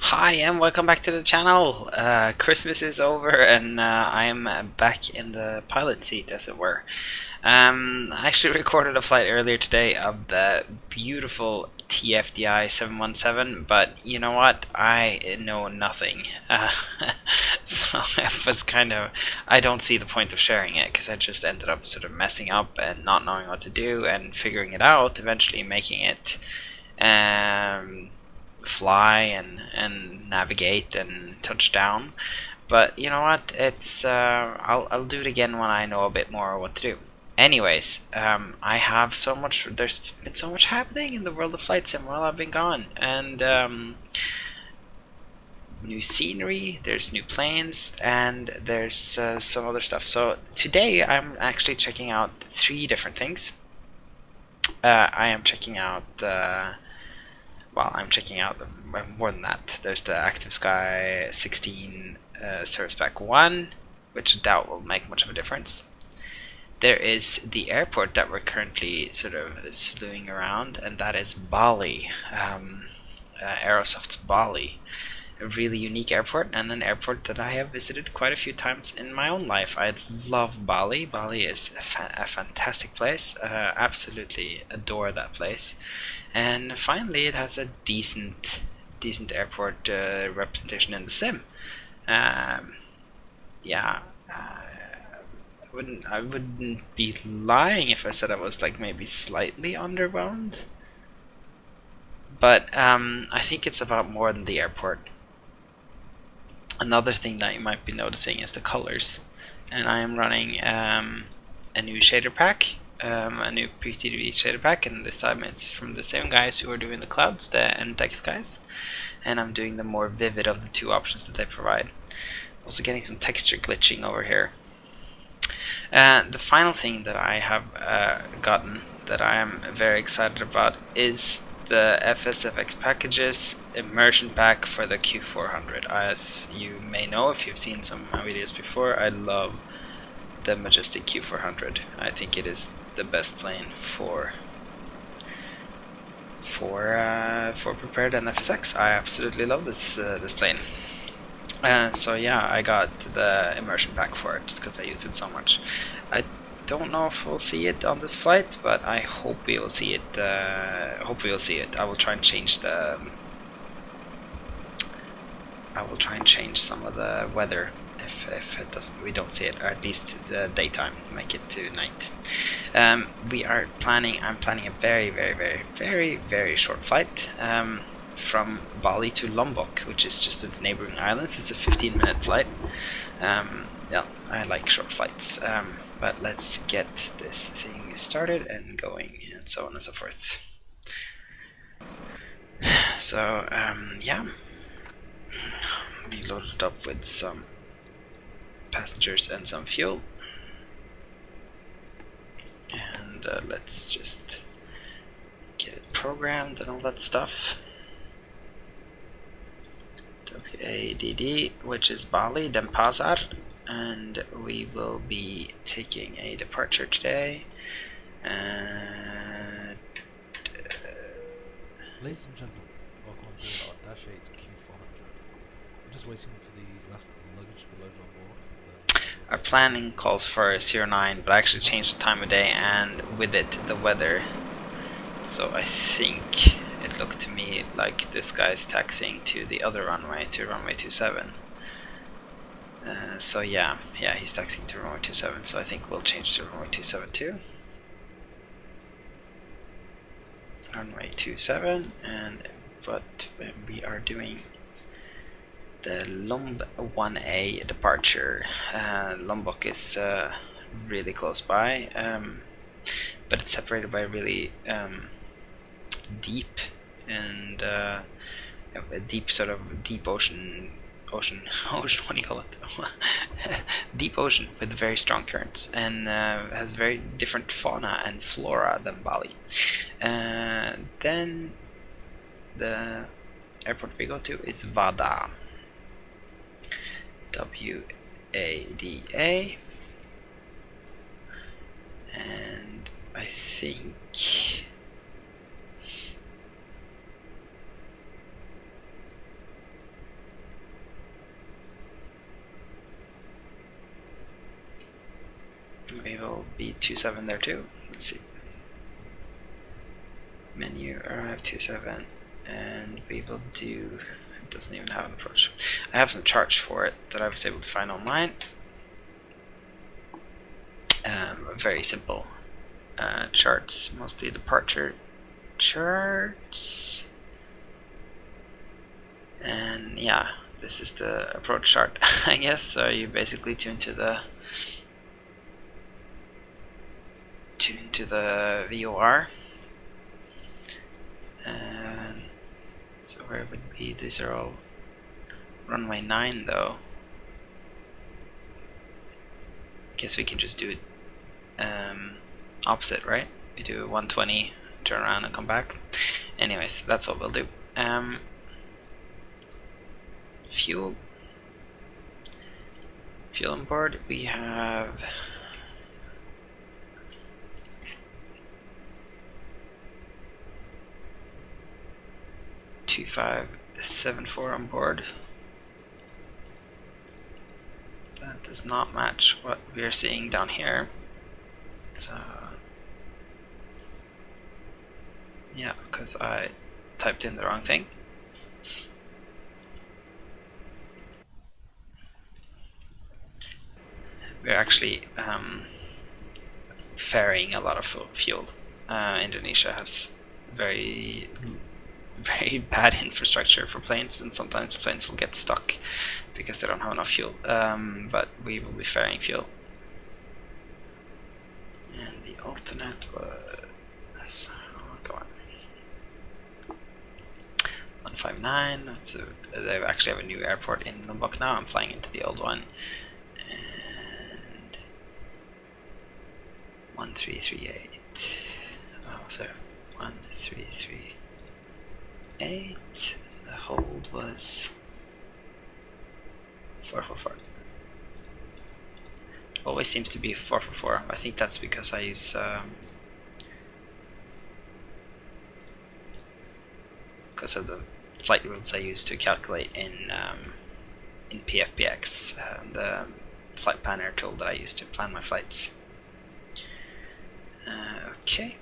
Hi and welcome back to the channel. Christmas is over and I am back in the pilot seat, as it were. I actually recorded a flight earlier today of the beautiful TFDI 717, but you know what? I know nothing. So I don't see the point of sharing it because I just ended up sort of messing up and not knowing what to do and figuring it out, eventually making it. Fly and navigate and touch down. But you know what? It's I'll do it again when I know a bit more what to do. Anyways, I have so much. There's been so much happening in the world of flight sim while I've been gone, and new scenery. There's new planes, and there's some other stuff. So today I'm actually checking out three different things. I am checking out. Well, I'm checking out more than that. There's the Active Sky 16 Service Pack 1, which I doubt will make much of a difference. There is the airport that we're currently sort of slewing around, and that is Bali, Aerosofts Bali. A really unique airport, and an airport that I have visited quite a few times in my own life. I love Bali. Bali is a fantastic place. Absolutely adore that place. And finally, it has a decent airport representation in the sim. Yeah, I wouldn't be lying if I said I was like maybe slightly underwhelmed. But I think it's about more than the airport. Another thing that you might be noticing is the colors, and I am running a new shader pack, a new PTV shader pack, and this time it's from the same guys who are doing the clouds, the NTEX guys, and I'm doing the more vivid of the two options that they provide. Also getting some texture glitching over here. The final thing that I have gotten that I am very excited about is the FSFX packages immersion pack for the Q400. As you may know if you've seen some of my videos before, I love the Majestic Q400. I think it is the best plane for prepared NFSX. I absolutely love this plane. So yeah, I got the immersion pack for it just because I use it so much. I don't know if we'll see it on this flight, but I hope we will see it. Hope we will see it. I will try and change the. I will try and change some of the weather if it doesn't. We don't see it, or at least the daytime. Make it to night. We are planning. I'm planning a very short flight. From Bali to Lombok, which is just the neighboring islands. It's a 15-minute flight. Yeah, I like short flights. But let's get this thing started and going, and so on and so forth. So, yeah, we loaded up with some passengers and some fuel. And let's just get it programmed and all that stuff. WADD, which is Bali, Denpasar, and we will be taking a departure today. Ladies and gentlemen, welcome on board our Dash 8 Q400. I'm just waiting for the last of the luggage to be loaded on board. Our planning calls for 09, but I actually changed the time of day and with it the weather. So I think it looked to me like this guy's taxiing to the other runway, to runway 27. So yeah, he's taxiing to runway 27, so I think we'll change to runway 27 too. Runway 27, but we are doing the Lomb 1A departure. Lombok is really close by, but it's separated by really deep and a deep sort of deep ocean. What do you call it? Deep ocean with very strong currents, and has very different fauna and flora than Bali. Then the airport we go to is Wada. WADA, and I think will be 27 there too. Let's see. Menu arrive 27, and we will do. It doesn't even have an approach. I have some charts for it that I was able to find online. Very simple charts, mostly departure charts. And yeah, this is the approach chart, I guess. So you basically tune to the VOR. And so where would be? These are all runway 9 though. Guess we can just do it opposite, right? We do 120, turn around and come back. Anyways, that's what we'll do. Fuel on board, we have 2574 on board. That does not match what we are seeing down here. So yeah, because I typed in the wrong thing. We're actually ferrying a lot of fuel. Indonesia has very bad infrastructure for planes, and sometimes planes will get stuck because they don't have enough fuel. But we will be ferrying fuel. And the alternate was, go on, 159. So they actually have a new airport in Lombok now. I'm flying into the old one. And 1338. Oh, so 1338. The hold was 444. Always seems to be 444. I think that's because I use because of the flight rules I use to calculate in PFPX, the flight planner tool that I use to plan my flights. Okay,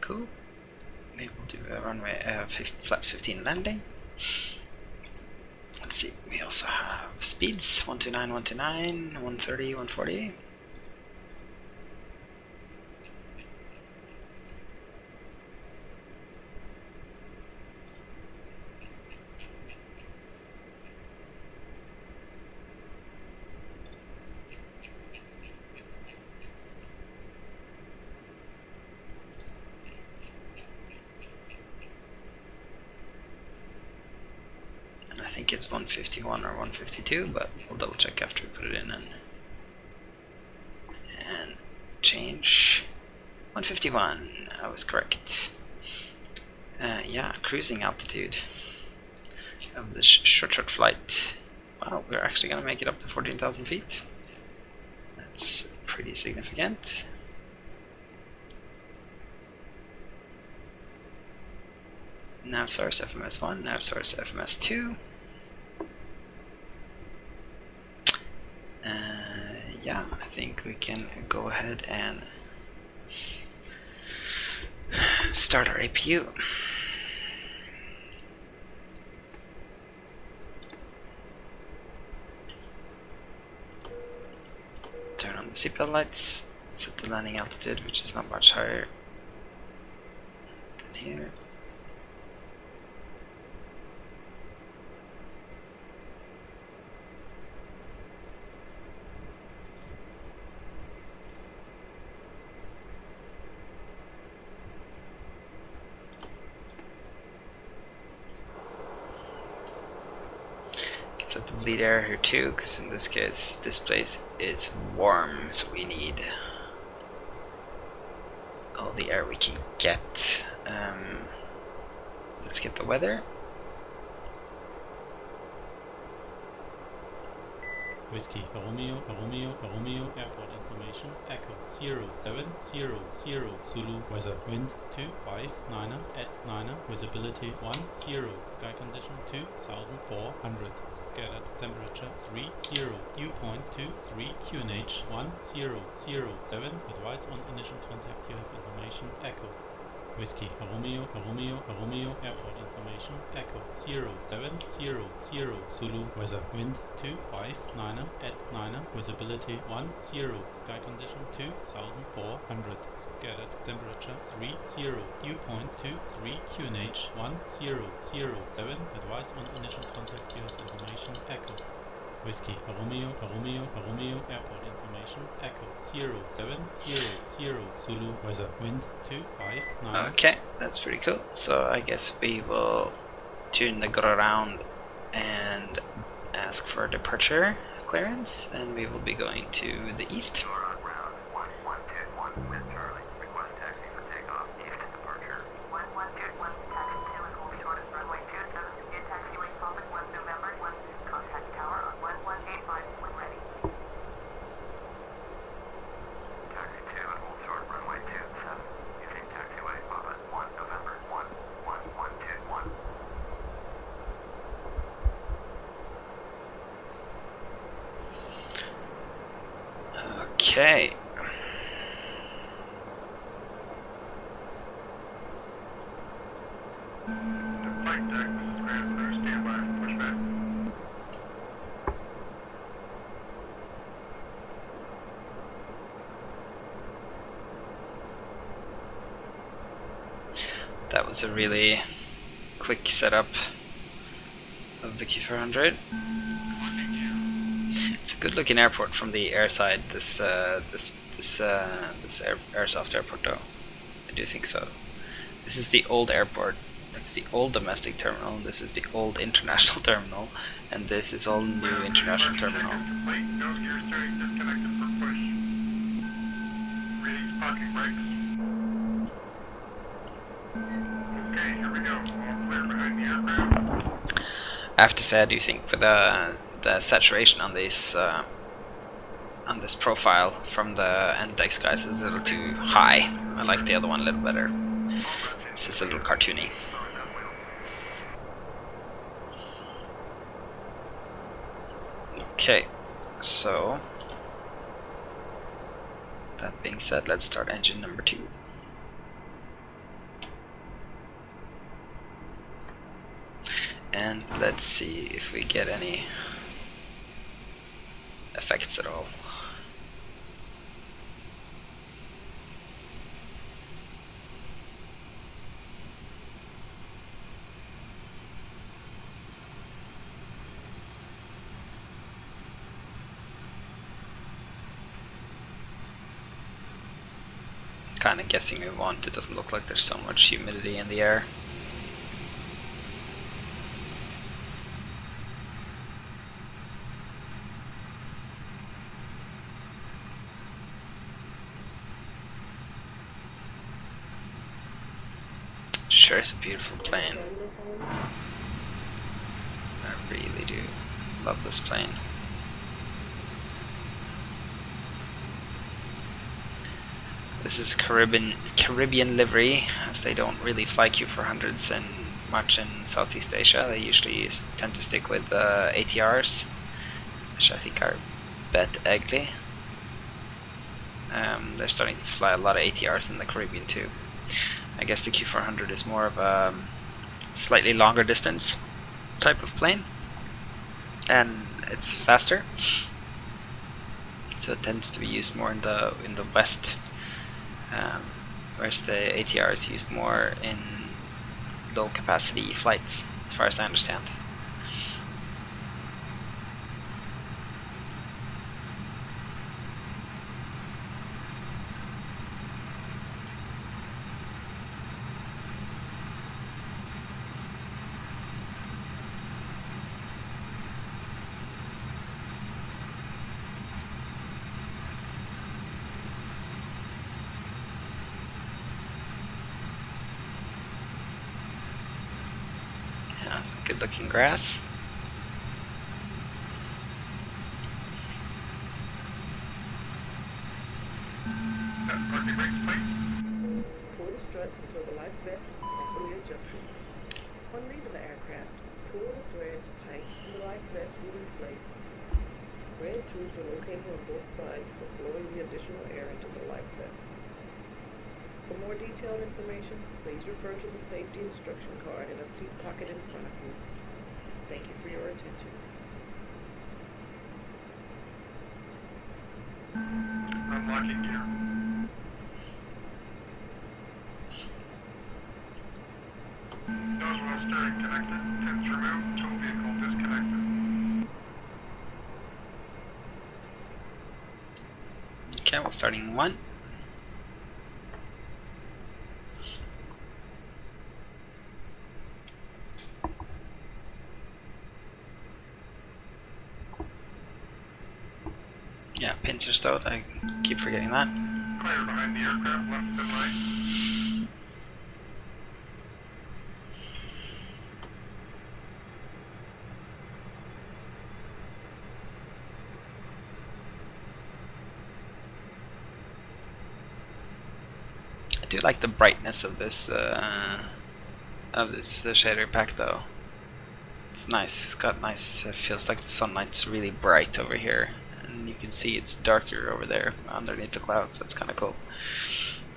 cool. Maybe we'll do a runway flaps 15 landing. Let's see, we also have speeds 129, 129, 130, 140. I think it's 151 or 152, but we'll double check after we put it in and change. 151, I was correct. Yeah, cruising altitude of this short flight. Wow, we're actually gonna make it up to 14,000 feet. That's pretty significant. Nav source FMS1, nav source FMS2. Yeah, I think we can go ahead and start our APU. Turn on the seatbelt lights, set the landing altitude, which is not much higher than here. Set the bleed air here too, because in this case this place is warm, so we need all the air we can get. Let's get the weather. Whiskey, Romeo, Romeo, Romeo, airport information, Echo 0700 Zulu, weather, wind 259er at 9er, visibility 10, sky condition 2400, scattered temperature 30, dew point 23, QNH 1007, advice on initial contact, you have information, Echo. Whiskey, Romeo, Romeo, Romeo, airport information, Echo 0700 Zulu, weather, wind 259er at 9er, visibility 10, sky condition 2400, scattered temperature 30, dew point 23, QNH 1007, advice on initial contact, you have information, Echo. Whiskey, Romeo, Romeo, Romeo, airport information, Echo 0700 Zulu, weather, wind 259. Okay, that's pretty cool. So I guess we will tune the ground and ask for departure clearance, and we will be going to the east. Okay. That was a really quick setup of the Q400. It's a good-looking airport from the air side. This Aerosoft airport, though. I do think so. This is the old airport. That's the old domestic terminal. This is the old international terminal, and this is all new international terminal. I have to say, I do think with the saturation on this profile from the end-deck skies is a little too high. I like the other one a little better. This is a little cartoony. Okay, so that being said, let's start engine number 2. And let's see if we get any effects at all. Kinda guessing we want. It doesn't look like there's so much humidity in the air. Sure is a beautiful plane. I really do love this plane. This is Caribbean livery, as they don't really fly Q400s much in Southeast Asia. They usually tend to stick with ATRs, which I think are a bit ugly. They're starting to fly a lot of ATRs in the Caribbean too. I guess the Q400 is more of a slightly longer distance type of plane, and it's faster, so it tends to be used more in the west, whereas the ATR is used more in low capacity flights, as far as I understand. Good looking grass. seatbelts until the life vest is properly adjusted. On leaving the aircraft, pull the threads tight and the life vest will inflate. Red tubes are located on both sides for blowing the additional air into the life vest. For more detailed information, please refer to the safety instruction card in a seat pocket in front of you. Thank you for your attention. Unlocking gear. Nose wheel steering connected. Pins removed. Tow vehicle disconnected. Okay, we're starting in 1. Yeah, pins are stowed. I keep forgetting that. Fire behind the aircraft, left and right. I do like the brightness of this shader pack though. It's nice. It's got nice. It feels like the sunlight's really bright over here, and you can see it's darker over there underneath the clouds. That's kind of cool.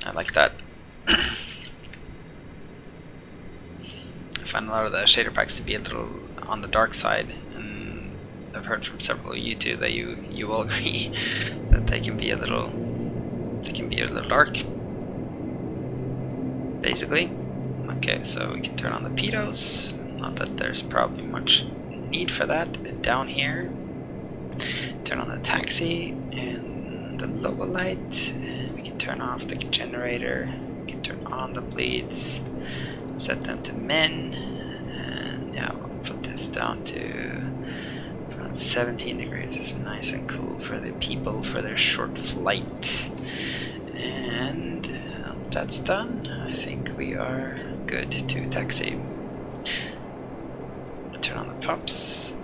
I like that. I find a lot of the shader packs to be a little on the dark side, and I've heard from several of you too that you will agree that they can be a little dark. Basically. Okay, so we can turn on the pitos. Not that there's probably much need for that. Down here, turn on the taxi and the logo light, and we can turn off the generator. We can turn on the bleeds, set them to min, and yeah, we'll put this down to around 17 degrees. This is nice and cool for the people for their short flight. And once that's done, I think we are good to taxi. Turn on the pumps,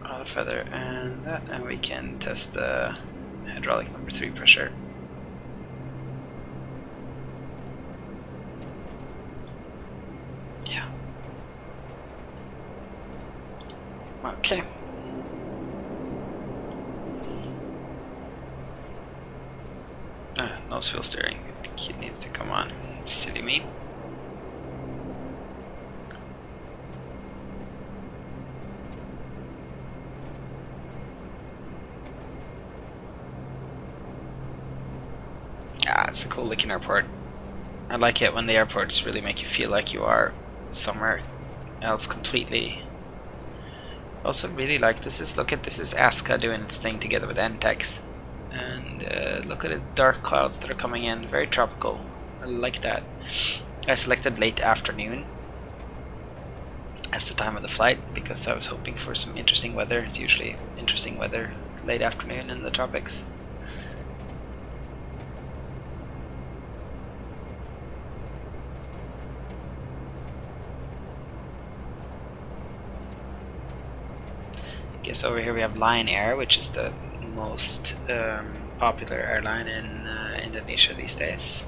auto feather, and that, and we can test the hydraulic number 3 pressure. Yeah. Okay. Nose wheel steering. The kid needs to come on. Silly me. Yeah, it's a cool looking airport. I like it when the airports really make you feel like you are somewhere else completely. Also really like this is, look at this is ASCA doing its thing together with NTEX. And look at the dark clouds that are coming in, very tropical. I like that. I selected late afternoon as the time of the flight because I was hoping for some interesting weather. It's usually interesting weather late afternoon in the tropics. I guess over here we have Lion Air, which is the most popular airline in Indonesia these days.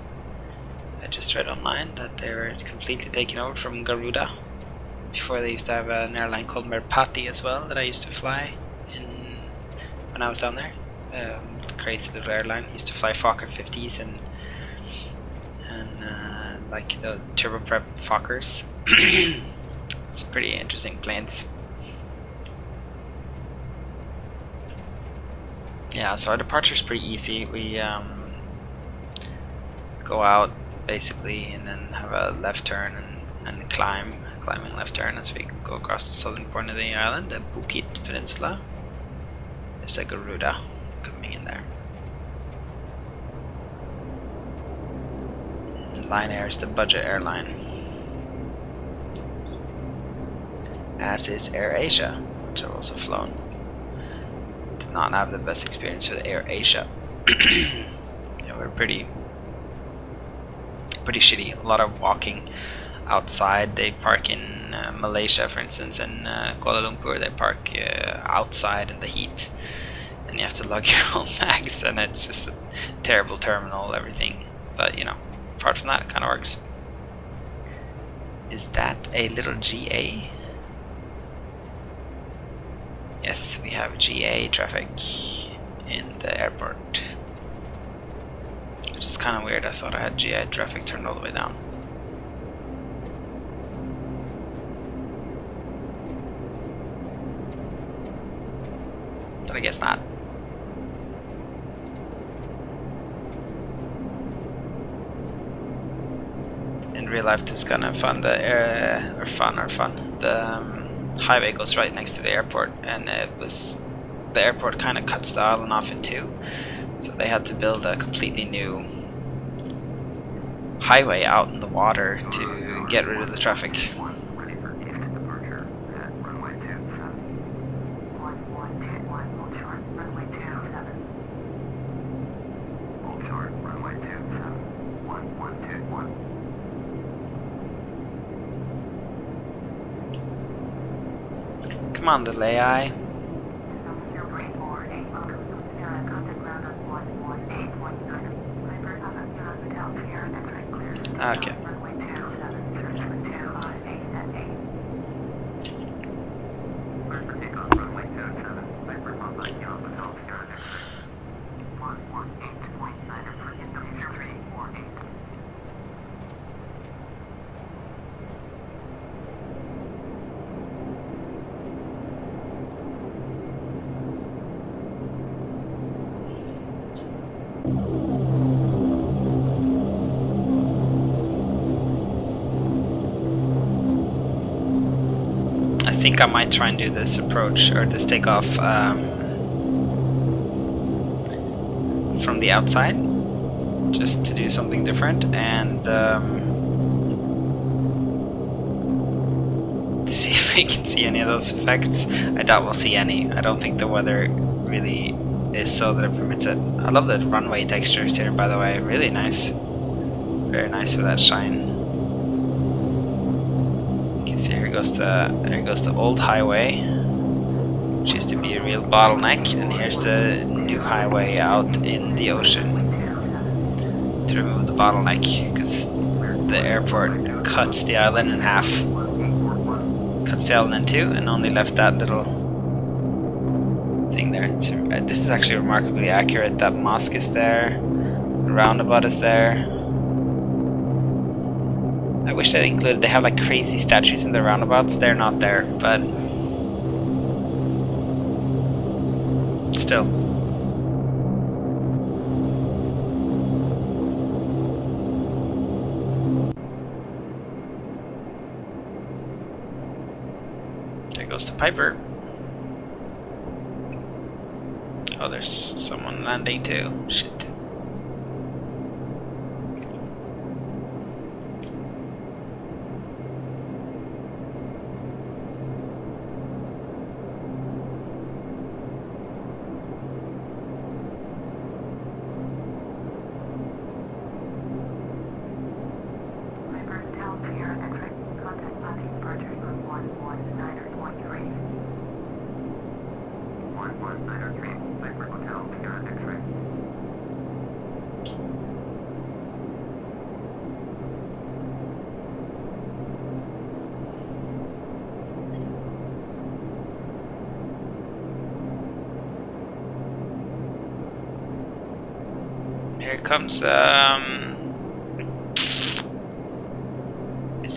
I just read online that they were completely taken over from Garuda. Before they used to have an airline called Merpati as well that I used to fly in when I was down there. Crazy little airline. Used to fly Fokker 50s and like the turboprop Fokkers. It's pretty interesting planes. Yeah, so our departure is pretty easy. We go out basically and then have a left turn and climbing left turn as we go across the southern point of the island, the Bukit Peninsula. There's a Garuda coming in there. And Lion Air is the budget airline, as is AirAsia, which I've also flown. Did not have the best experience with AirAsia. Yeah, we're pretty shitty. A lot of walking outside. They park in Malaysia, for instance, and Kuala Lumpur. They park outside in the heat, and you have to lug your own bags, and it's just a terrible terminal. Everything, but you know, apart from that, it kind of works. Is that a little GA? Yes, we have GA traffic in the airport. Which is kind of weird. I thought I had GA traffic turned all the way down. But I guess not. In real life, it's kind of fun. The highway goes right next to the airport, and the airport kind of cuts the island off in two, so they had to build a completely new highway out in the water to get rid of the traffic. Come on, little AI. Okay. I think I might try and do this approach, or this takeoff from the outside, just to do something different, and to see if we can see any of those effects. I doubt we'll see any. I don't think the weather really is so that it permits it. I love the runway textures here, by the way. Really nice. Very nice with that shine. So here goes the old highway, which used to be a real bottleneck, and here's the new highway out in the ocean to remove the bottleneck, because the airport cuts the island in half, cuts the island in two, and only left that little thing there. This is actually remarkably accurate. That mosque is there, the roundabout is there. I wish they included, they have like crazy statues in the roundabouts, they're not there, but still. There goes the Piper. Oh, there's someone landing too. Shit. Here comes, it's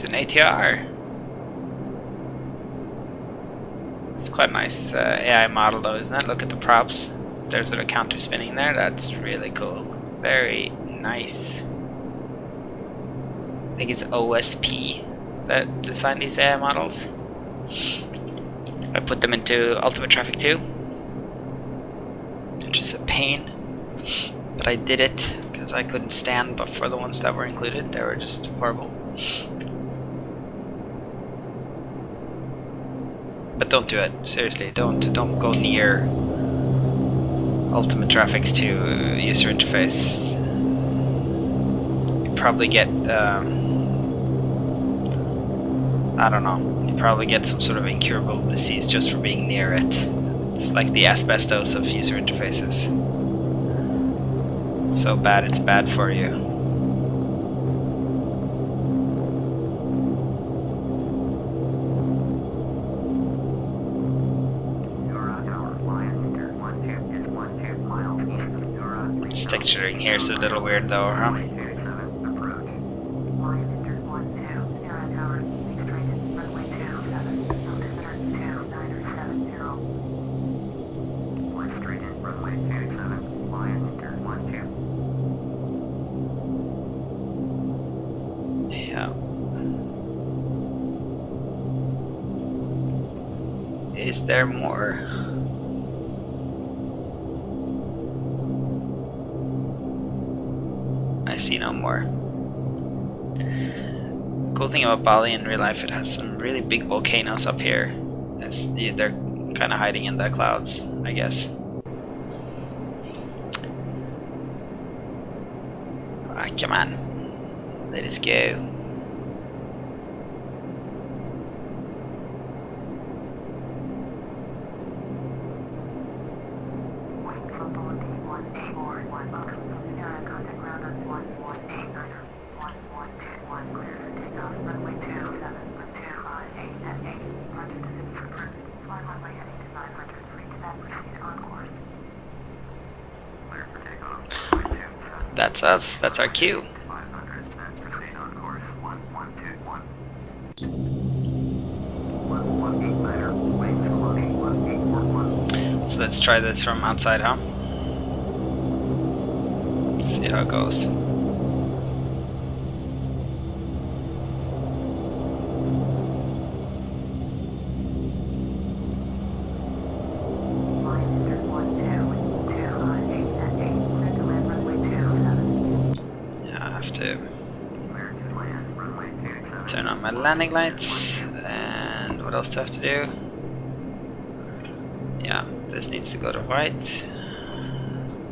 an ATR. It's quite a nice AI model though, isn't it? Look at the props. There's a counter spinning there, that's really cool. Very nice. I think it's OSP that designed these AI models. I put them into Ultimate Traffic 2, which is a pain. But I did it because I couldn't stand but for the ones that were included. They were just horrible. But don't do it. Seriously, don't go near Ultimate Traffic's 2 user interface. You probably get I don't know. You probably get some sort of incurable disease just for being near it. It's like the asbestos of user interfaces. So bad it's bad for you. This texturing here is a little weird though, huh? Yeah. Is there more? I see no more. Cool thing about Bali in real life, it has some really big volcanoes up here. They're kind of hiding in the clouds, I guess. Ah, come on. Let us go. That's us, that's our cue. So let's try this from outside, huh? See how it goes. Turn on my landing lights, and what else do I have to do? Yeah, this needs to go to white,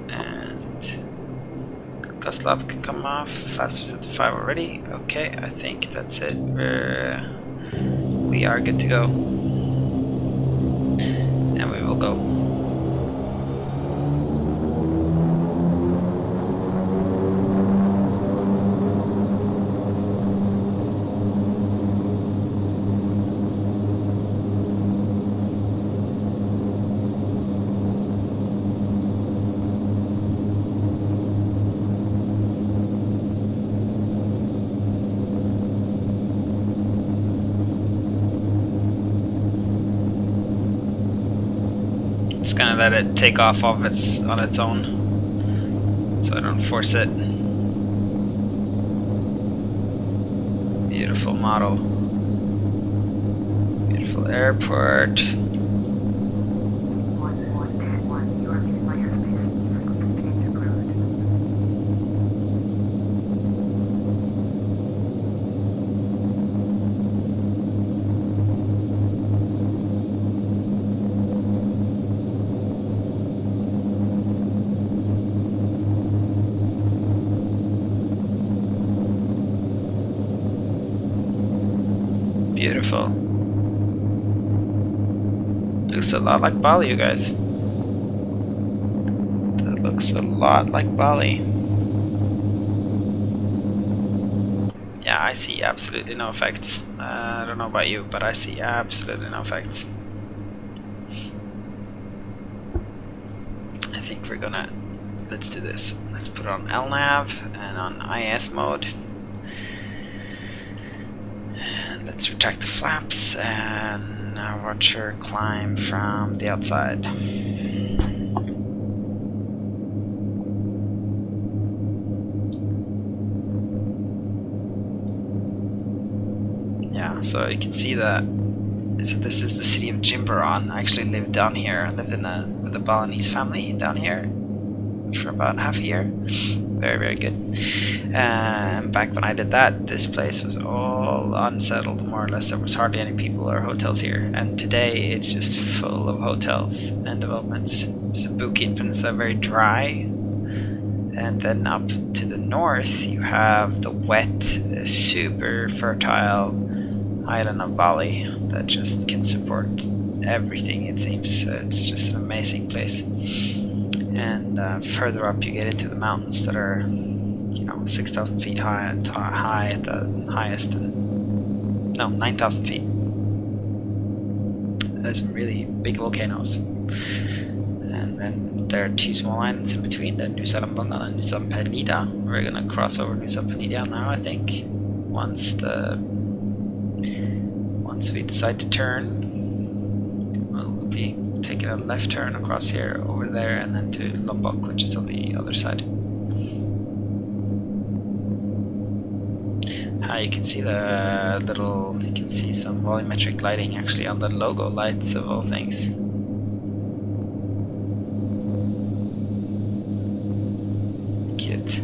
and gust lob can come off. Flaps are set to 5 already. Okay, I think that's it. We are good to go, and we will go. Just gonna let it take off on its own, so I don't force it. Beautiful model, beautiful airport. Beautiful. Looks a lot like Bali, you guys. That looks a lot like Bali. Yeah, I see absolutely no effects. I don't know about you, but I see absolutely no effects. I think we're gonna... Let's do this. Let's put it on LNAV and on IS mode. Let's retract the flaps and now watch her climb from the outside. Yeah, so you can see that. So this is the city of Jimbaran. I actually lived down here. I lived with a Balinese family down here for about half a year. Very, very good. Back when I did that, this place was all unsettled, more or less. There was hardly any people or hotels here. And today, it's just full of hotels and developments. So Bukit's are very dry. And then up to the north, you have the wet, super fertile island of Bali that just can support everything, it seems. It's just an amazing place. And further up you get into the mountains that are, you know, 6,000 feet high at the highest, and no, 9,000 feet. There's some really big volcanoes, and then there are two small islands in between, the Nusa Lembongan and Nusa Penida. We're gonna cross over Nusa Penida now, I think, once we decide to turn. We'll be taking a left turn across here, over there, and then to Lombok, which is on the other side. You can see the you can see some volumetric lighting actually on the logo lights of all things. Cute.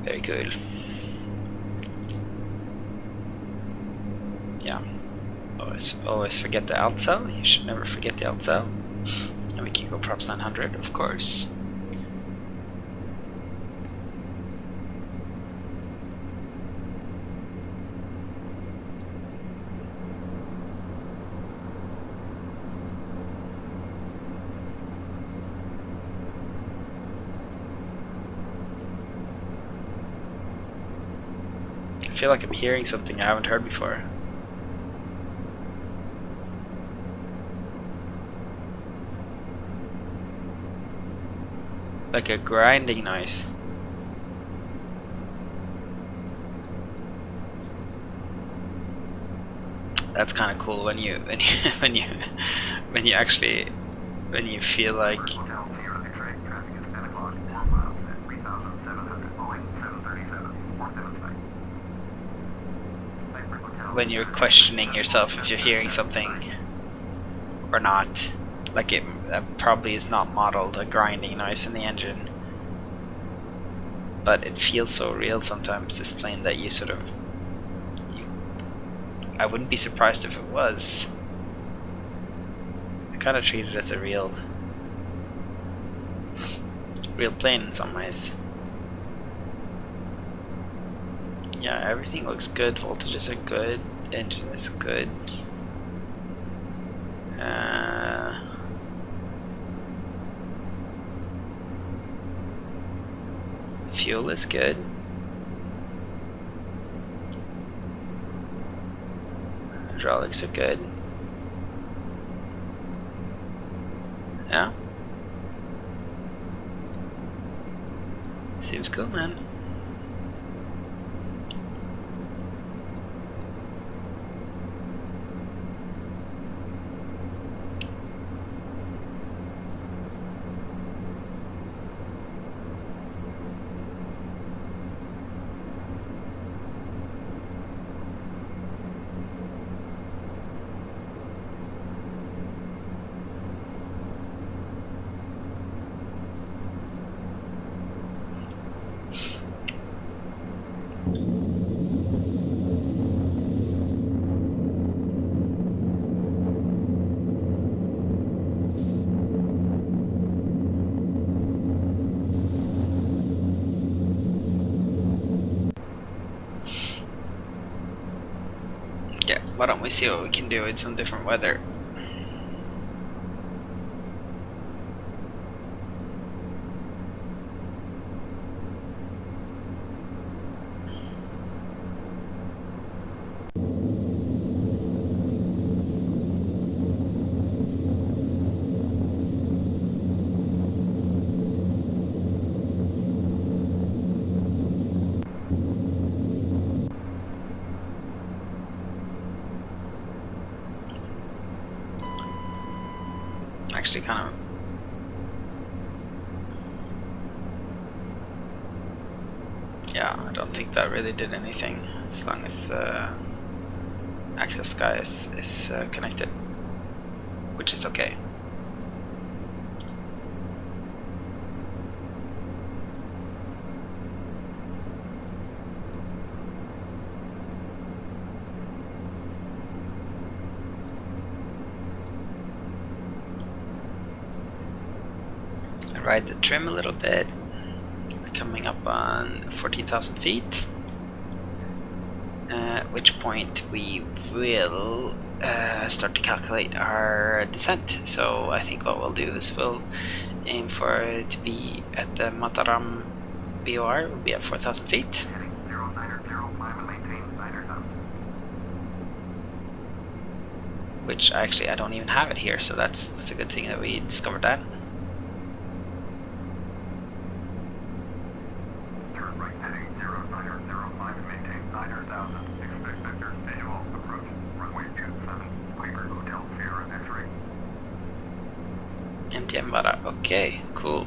Very cool. Yeah. Always forget the alt cell. You should never forget the alt cell. And we can go props 900, of course. I feel like I'm hearing something I haven't heard before. Like a grinding noise. That's kind of cool when you actually feel like when you're questioning yourself if you're hearing something or not. Like it probably is not modeled a grinding noise in the engine, but it feels so real sometimes, this plane, that you sort of I wouldn't be surprised if it was. I kind of treat it as a real plane in some ways. Yeah, everything looks good, voltages are good, engine is good. Fuel is good. Hydraulics are good. Yeah. Seems cool, man. Why don't we see what we can do with some different weather? Actually kind of yeah, I don't think that really did anything as long as access sky is connected, which is okay. Ride the trim a little bit. Coming up on 14,000 feet, at which point we will start to calculate our descent. So I think what we'll do is we'll aim for it to be at the Mataram VOR will be at 4,000 feet. Heading 090, climb and maintain Niners up. Which actually I don't even have it here, so that's a good thing that we discovered that. Turn right heading 090, climb and maintain 9,000. Expect vector visual approach. Runway 27, Piper Hotel Sierra X-ray. MTM bara, okay, cool.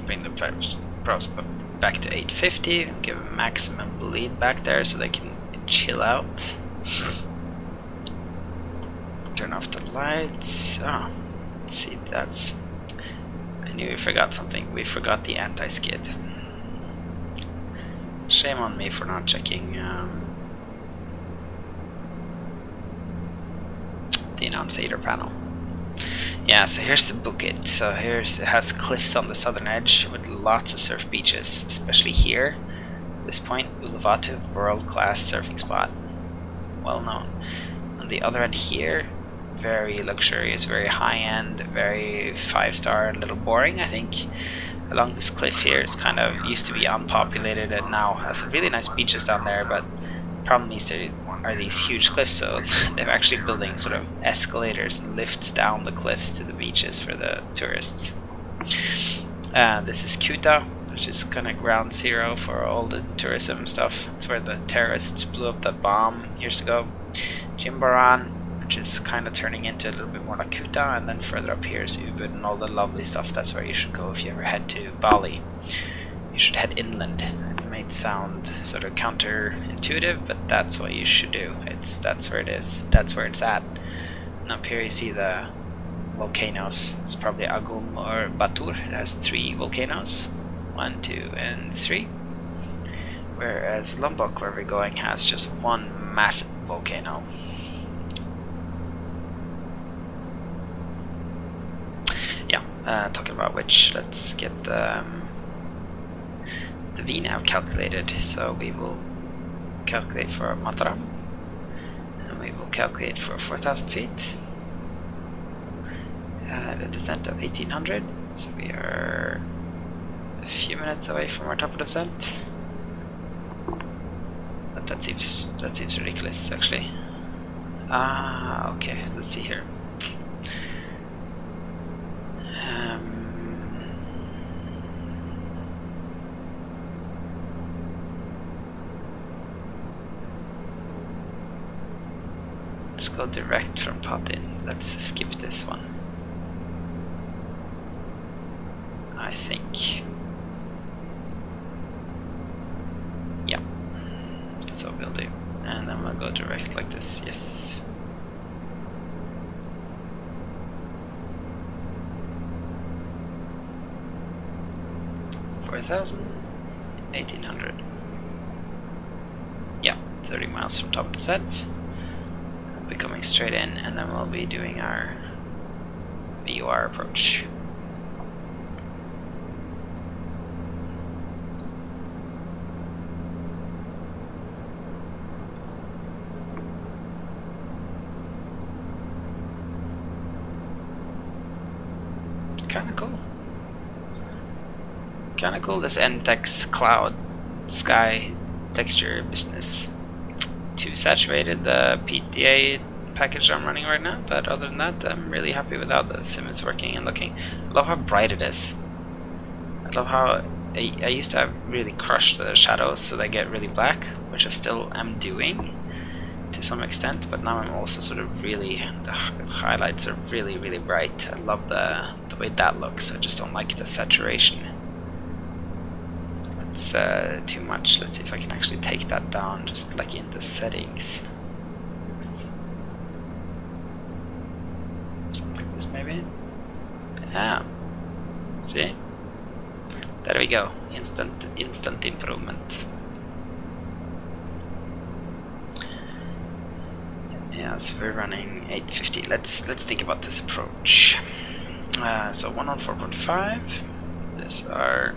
Bring the props back to 850, give a maximum bleed back there so they can chill out. Turn off the lights. Oh, let's see, that's... I knew we forgot something. We forgot the anti-skid. Shame on me for not checking the annunciator panel. Yeah, so here's the Bukit. So it has cliffs on the southern edge with lots of surf beaches, especially here. At this point, Uluwatu, world-class surfing spot, well known. On the other end here, very luxurious, very high-end, very 5-star, a little boring, I think. Along this cliff here, it's kind of used to be unpopulated and now has really nice beaches down there, but the problem is there are these huge cliffs, so they're actually building sort of escalators and lifts down the cliffs to the beaches for the tourists. This is Kuta, which is kind of ground zero for all the tourism stuff. It's where the terrorists blew up that bomb years ago. Jimbaran, which is kind of turning into a little bit more like Kuta, and then further up here is Ubud and all the lovely stuff. That's where you should go if you ever head to Bali. You should head inland. It might sound sort of counterintuitive, but that's what you should do. That's where it is. That's where it's at. And up here you see the volcanoes. It's probably Agum or Batur. It has 3 volcanoes. 1, 2, and 3. Whereas Lombok, where we're going, has just 1 massive volcano. Yeah, talking about which, let's get the VNAV calculated. So we will calculate for Mataram, and we will calculate for 4,000 feet. The descent of 1,800, so we are a few minutes away from our top of descent. But that seems ridiculous, actually. Okay, let's see here. Let's go direct from Patin. Let's skip this one. I think. Yeah. That's what we'll do. And then we'll go direct like this. Yes. $4,000, 1,800. Yeah, 30 miles from top of the set. We'll be coming straight in, and then we'll be doing our VOR approach. Kinda cool. Kinda cool, this NTEX cloud sky texture business. Too saturated, the PTA package I'm running right now, but other than that, I'm really happy with how the sim is working and looking. I love how bright it is. I love how I used to have really crushed the shadows so they get really black, which I still am doing to some extent, but now I'm also sort of really, the highlights are really, really bright. I love the way that looks. I just don't like the saturation. It's too much. Let's see if I can actually take that down, just like in the settings. Something like this maybe. Yeah. See? There we go. Instant improvement. Yeah, so we're running 850. Let's think about this approach. So 1 on 4.5. These are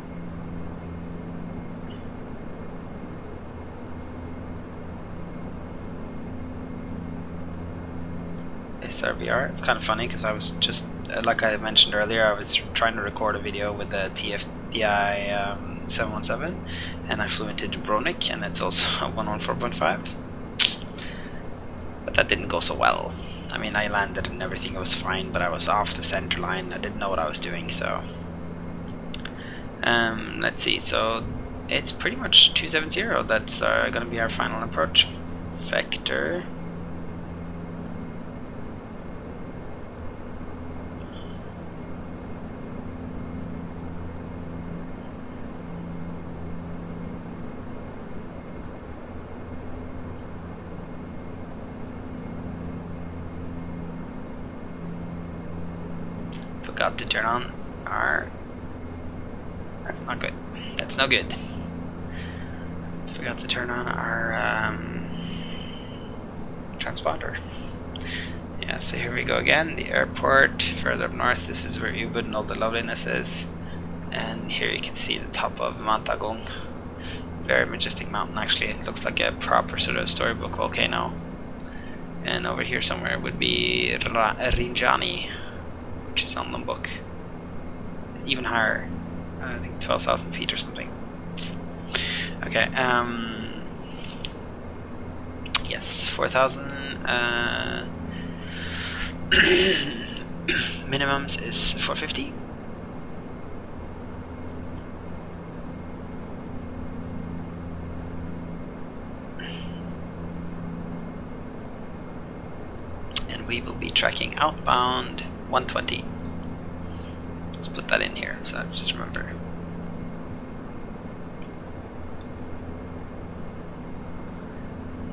SRVR. It's kind of funny because I was just, like I mentioned earlier, I was trying to record a video with the TFDI 717, and I flew into Dubrovnik, and it's also a 114.5. But that didn't go so well. I mean, I landed and everything was fine, but I was off the center line. I didn't know what I was doing, so... let's see, so it's pretty much 270. That's gonna be our final approach vector. Forgot to turn on our... That's not good. That's no good. Forgot to turn on our transponder. Yeah, so here we go again. The airport further up north. This is where Ubud and all the loveliness is. And here you can see the top of Mount Agong. Very majestic mountain, actually. It looks like a proper sort of storybook volcano. And over here somewhere would be Rinjani, which is on Lombok. Even higher. I think 12,000 feet or something. Okay, yes, 4,000. Minimums is 450. And we will be tracking outbound 120. Let's put that in here so I just remember.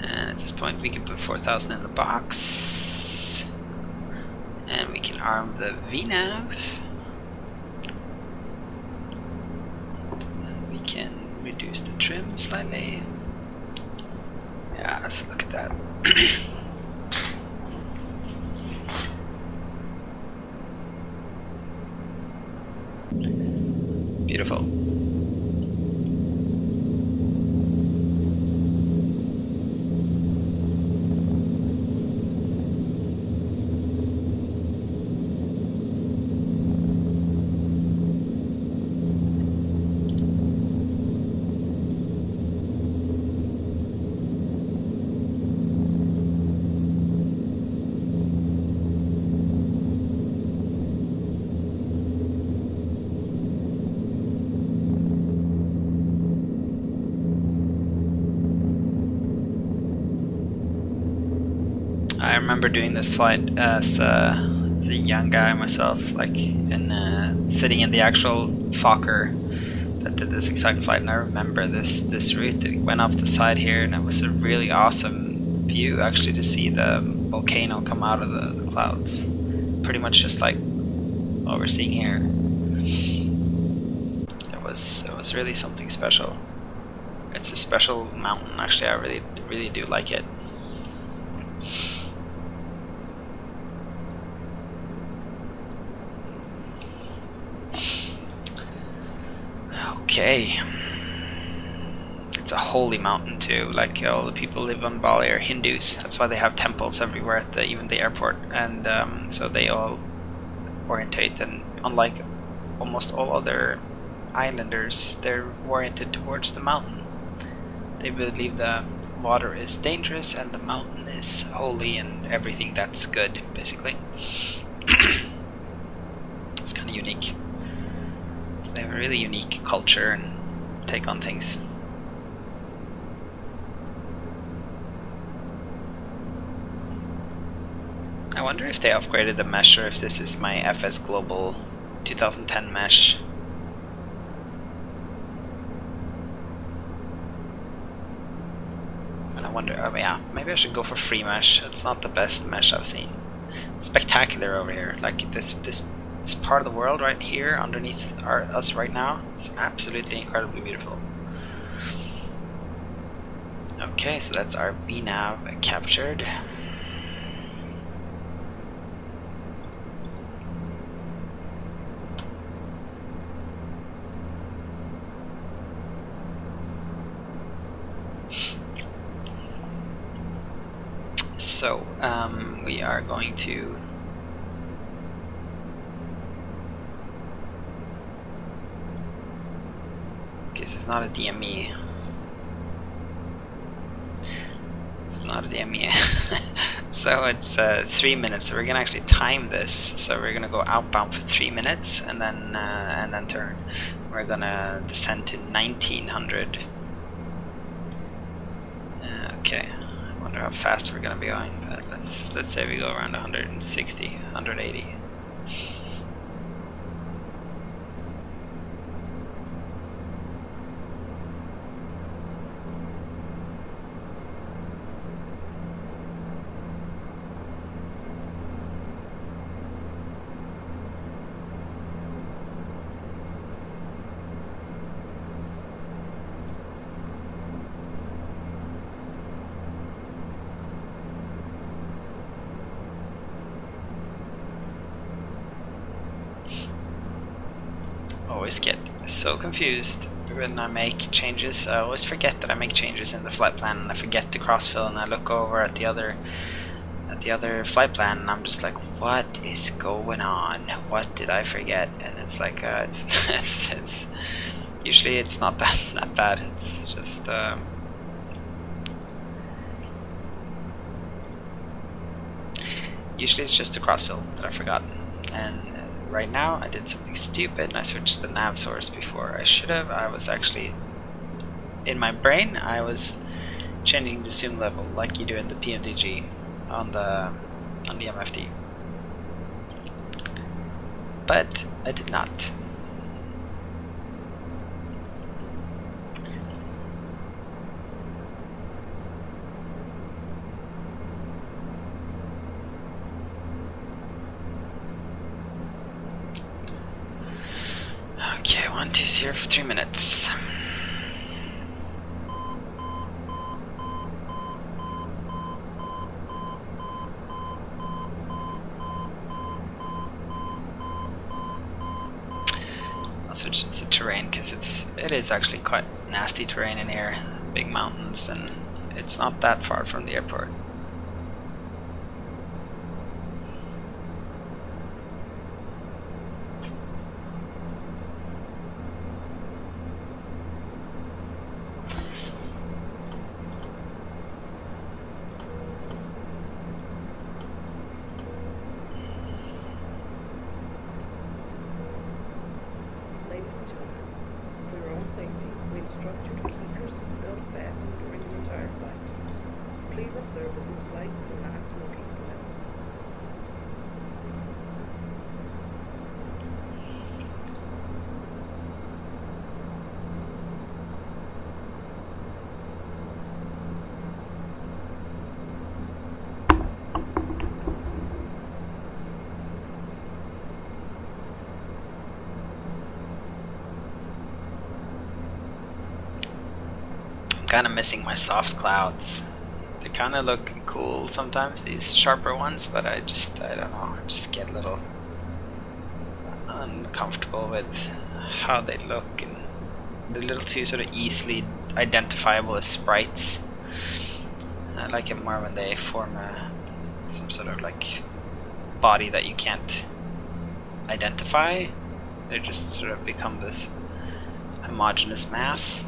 And at this point we can put 4,000 in the box. And we can arm the VNAV. And we can reduce the trim slightly. Yeah, let's look at that. Beautiful. I remember doing this flight as a young guy myself, like sitting in the actual Fokker that did this exact flight, and I remember this route. It went up the side here, and it was a really awesome view actually to see the volcano come out of the clouds. Pretty much just like what we're seeing here. It was really something special. It's a special mountain actually. I really do like it. Okay, it's a holy mountain too. Like all the people live on Bali are Hindus. That's why they have temples everywhere at even the airport, and so they all orientate. And unlike almost all other islanders, they're oriented towards the mountain. They believe the water is dangerous and the mountain is holy, and everything that's good, basically. It's kind of unique. So they have a really unique culture and take on things. I wonder if they upgraded the mesh, or if this is my FS Global 2010 mesh. And I wonder, oh yeah, maybe I should go for free mesh. It's not the best mesh I've seen. Spectacular over here, like this part of the world right here underneath us right now. It's absolutely incredibly beautiful. Okay, so that's our VNAV captured. So we are going to this is not a DME. It's not a DME. So it's 3 minutes. So we're gonna actually time this. So we're gonna go outbound for 3 minutes and then turn. We're gonna descend to 1900. Okay. I wonder how fast we're gonna be going. But let's say we go around 160, 180. Always get so confused when I make changes. I always forget that I make changes in the flight plan, and I forget to crossfill, and I look over at the other flight plan, and I'm just like, what is going on? What did I forget? And it's like it's usually it's not that bad. It's just usually it's just a crossfill that I forgot. And right now I did something stupid and I switched to the nav source before I should have. I was actually, in my brain, I was changing the zoom level like you do in the PMDG on the MFD. But I did not. Okay, 120 for 3 minutes. I'll switch to terrain because it is actually quite nasty terrain in here, big mountains, and it's not that far from the airport. Kind of missing my soft clouds. They kind of look cool sometimes, these sharper ones, but I don't know, I just get a little uncomfortable with how they look, and they're a little too sort of easily identifiable as sprites. I like it more when they form some sort of like body that you can't identify. They just sort of become this homogeneous mass.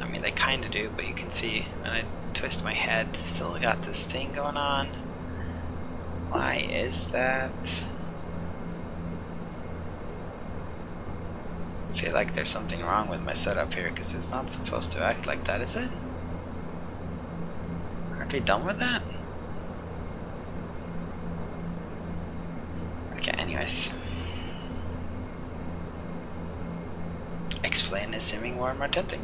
I mean, they kind of do, but you can see when I twist my head, still got this thing going on. Why is that? I feel like there's something wrong with my setup here, because it's not supposed to act like that, is it? Aren't we done with that? Okay, anyways. Explain is seeming more and more tempting.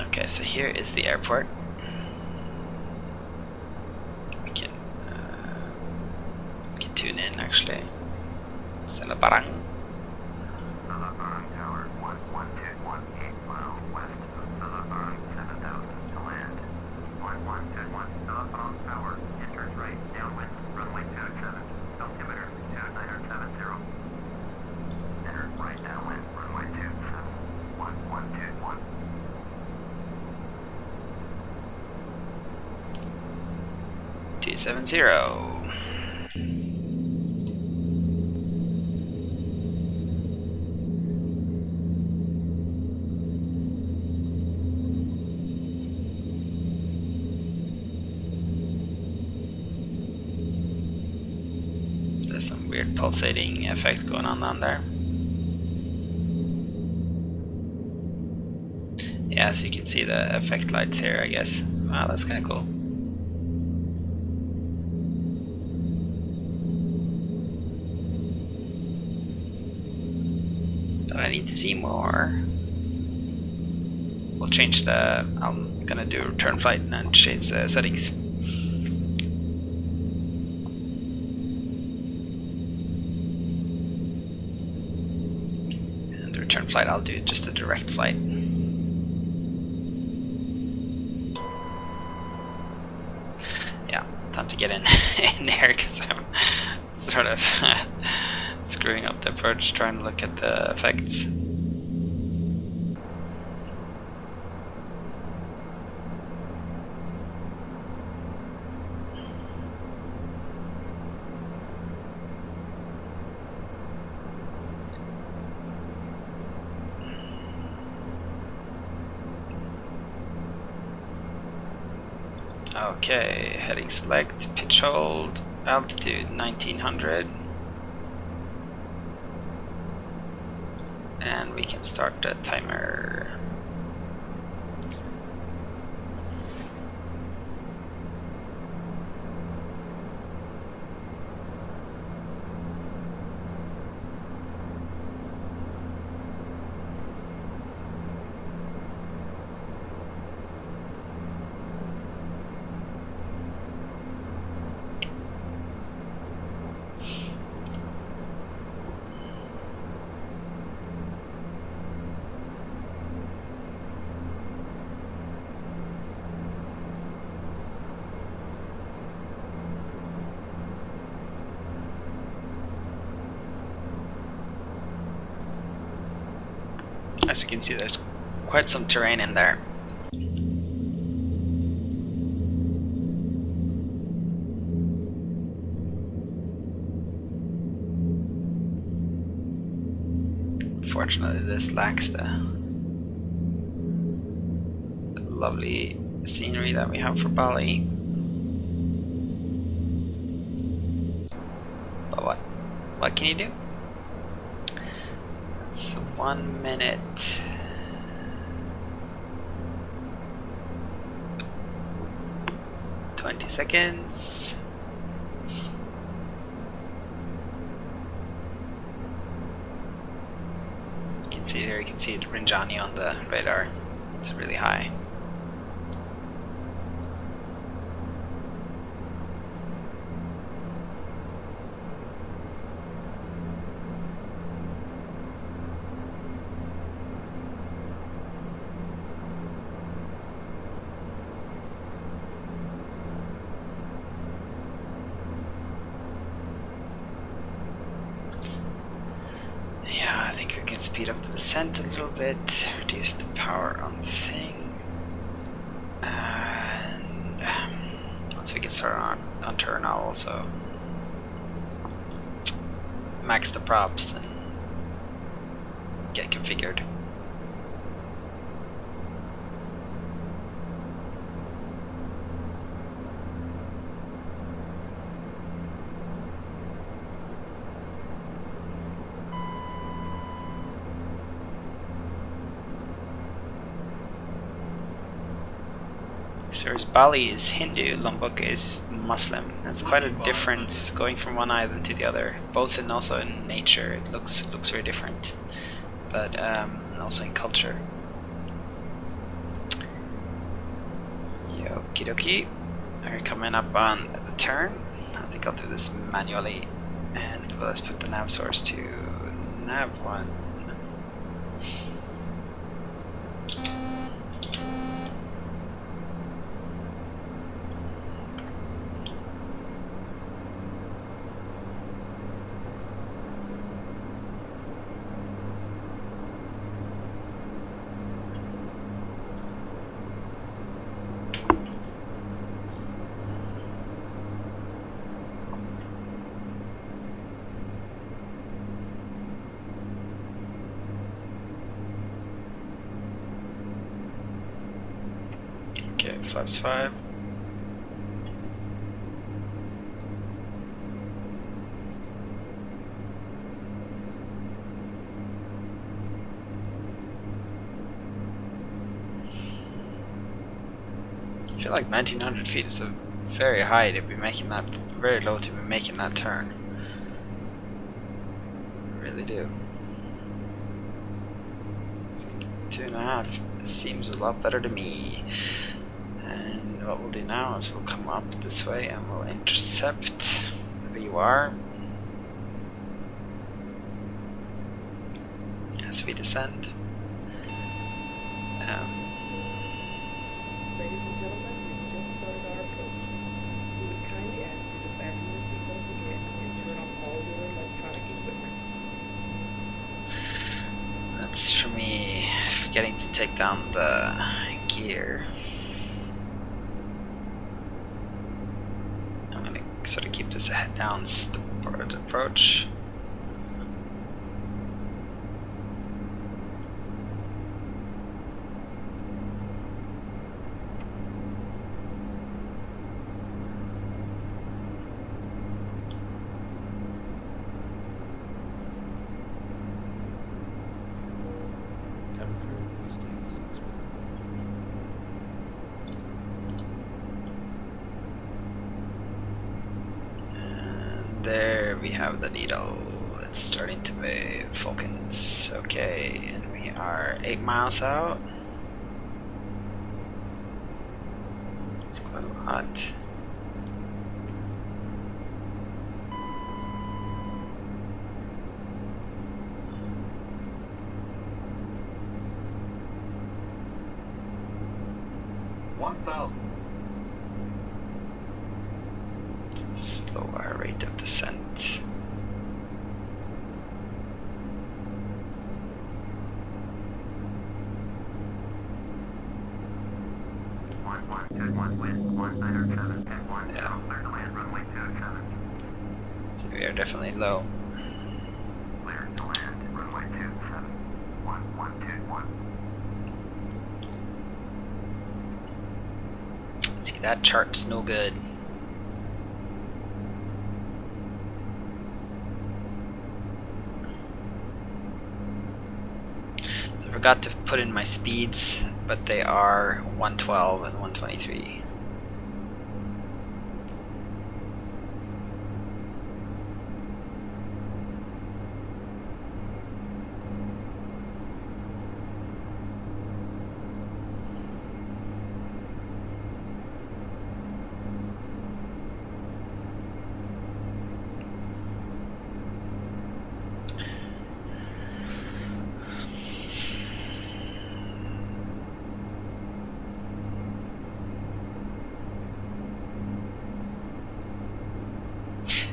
Okay, so here is the airport. We can tune in actually. Salabarang. Salabarang Tower 1121 miles west of Salabarang 7000 to land. 1121 Salabarang Tower, enters right downwind, runway 27, altimeter 2970. Enter right downwind, runway 27, 1121. 270. There's some weird pulsating effect going on down there. Yeah, so you can see the effect lights here, I guess. Wow, that's kind of cool. But I need to see more. We'll change the... I'm gonna do return flight and change the settings. And the return flight, I'll do just a direct flight. Time to get in there because I'm sort of screwing up the approach trying to look at the effects. Okay, heading select, pitch hold, altitude 1900, and we can start the timer. As you can see, there's quite some terrain in there. Unfortunately, this lacks the lovely scenery that we have for Bali. But what can you do? It's 1 minute. $20 seconds. You can see here, you can see Rinjani on the radar. It's really high. Speed up the descent a little bit, reduce the power on the thing, and once we get started on turn, I'll also max the props and get configured. So whereas Bali is Hindu, Lombok is Muslim. That's quite a difference going from one island to the other, both and also in nature. It looks very different, but also in culture. Okie dokie. We're coming up on the turn. I think I'll do this manually, and let's put the nav source to nav 1. Okay, flaps 5. I feel like 1900 feet is a very high to be making that, very low to be making that turn. I really do. So 2.5 seems a lot better to me. And what we'll do now is we'll come up this way and we'll intercept the VUR as we descend. Ladies and gentlemen, we've just started our approach. We would kindly ask you to fasten your seatbelts again and turn off all your electronic equipment. That's for me forgetting to take down the gear. I'm gonna sort of keep this head down approach. Cabin crew, please take your seats with And there we have the needle. It's starting to move. Falcons. Okay, and we are 8 miles out. It's quite a lot. Slower rate of descent. Yeah. So we are definitely low. Cleared to land, runway 27, 1121. See, that chart's no good. So I forgot to put in my speeds, but they are 112 and 123.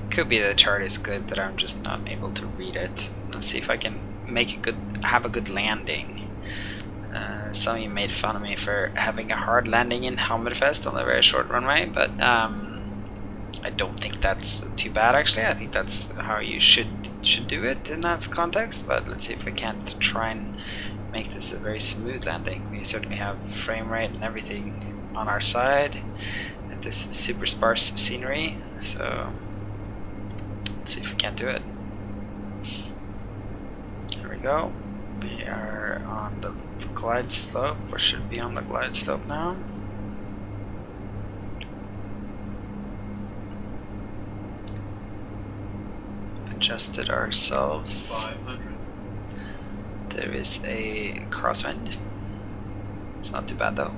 Could be the chart is good, that I'm just not able to read it. Let's see if I can have a good landing. Some of you made fun of me for having a hard landing in Hammerfest on a very short runway, but I don't think that's too bad actually. I think that's how you should do it in that context. But let's see if we can't try and make this a very smooth landing. We certainly have frame rate and everything on our side, and this super sparse scenery. So let's see if we can't do it. There we go. We are on the glide slope, or should be on the glide slope now. Adjusted ourselves. 500. There is a crosswind. It's not too bad though.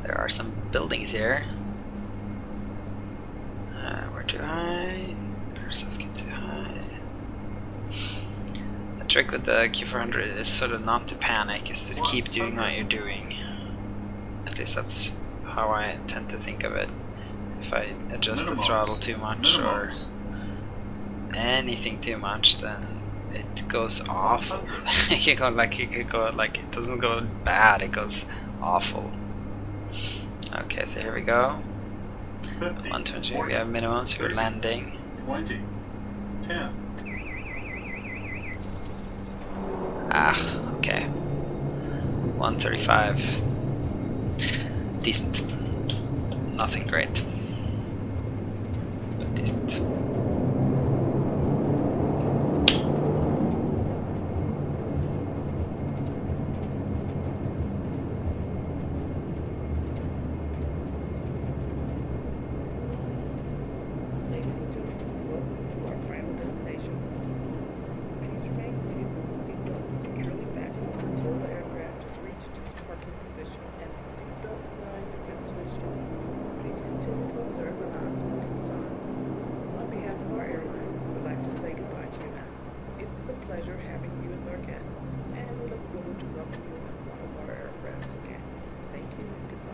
There are some buildings here. We're too high. Our stuff get too high. The trick with the Q400 is sort of not to panic, is to keep doing what you're doing. At least that's how I tend to think of it. If I adjust the throttle too much or anything too much, then it goes awful. it could go like it doesn't go bad, it goes awful. Okay, so here we go. 50. 120, we have minimum, so we're landing. 20. 10. Okay. 135. Decent. Nothing great. But decent. Ladies and gentlemen, welcome to our final destination. Please remain seated with the seatbelt securely fastened until the aircraft has reached its parking position and the seatbelt sign has been switched on. Please continue to observe the non-smoking sign. On behalf of our airline, we would like to say goodbye to you now. It was a pleasure having you as our guests, and we look forward to welcoming you on one of our aircraft again. Thank you and goodbye.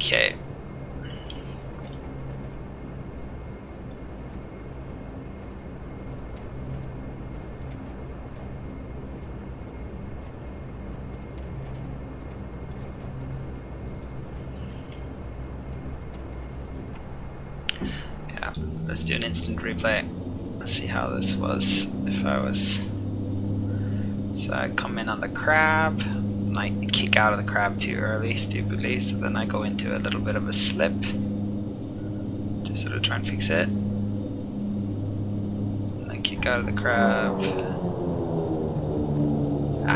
Okay. Yeah, let's do an instant replay. Let's see how this was if I was. So I come in on the crab, I kick out of the crab too early, stupidly, so then I go into a little bit of a slip to sort of try and fix it. And I kick out of the crab.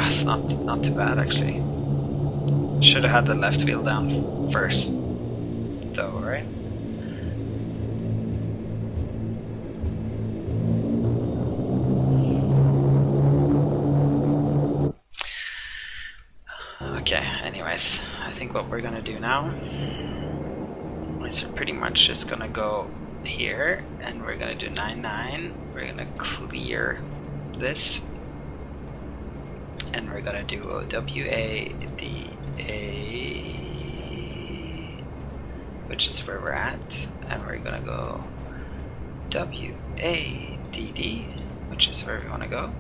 It's not too bad actually. Should have had the left wheel down first, though, right? Okay, anyways, I think what we're gonna do now is we're pretty much just gonna go here and we're gonna do 9-9. We're gonna clear this and we're gonna do a WADA, which is where we're at, and we're gonna go WADD, which is where we wanna go.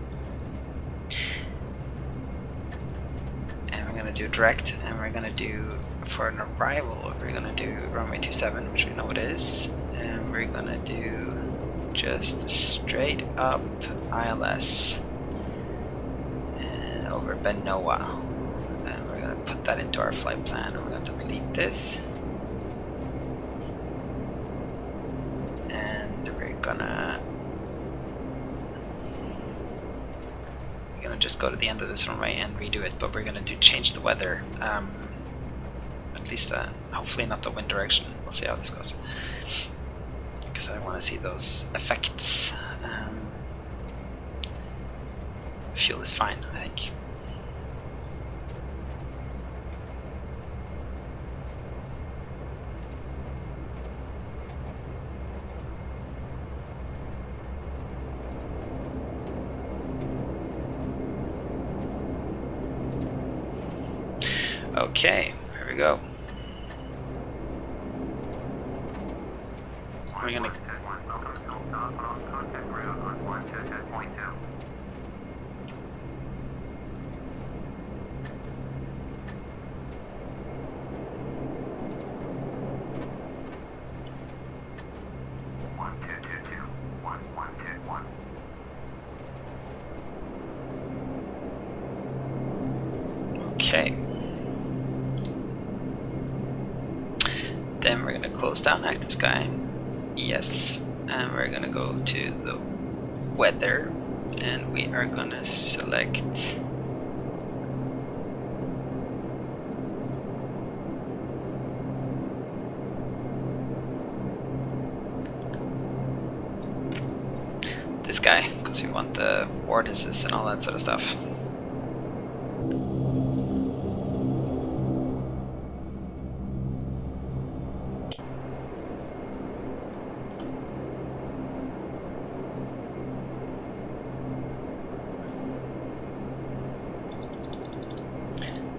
And we're gonna do direct, and we're gonna do for an arrival, we're gonna do runway 27, which we know it is, and we're gonna do just straight up ILS and over Benoa. And we're gonna put that into our flight plan, and we're gonna delete this. And we're gonna just go to the end of this runway and redo it, but we're gonna change the weather, at least hopefully not the wind direction. We'll see how this goes, because I want to see those effects. Fuel is fine, I think. Okay, here we go. We're gonna. Okay. Then we're gonna close down active sky. Yes. And we're gonna go to the weather and we are gonna select this guy, because we want the vortices and all that sort of stuff.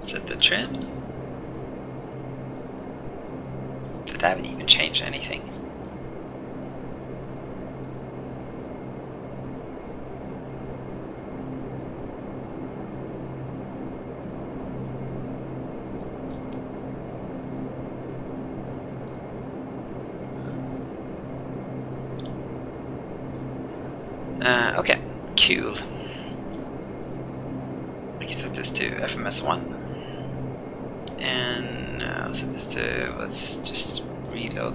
Set the trim. Did I haven't even changed anything? Okay, cool. I can set this to FMS1. And I'll set this to, let's just reload,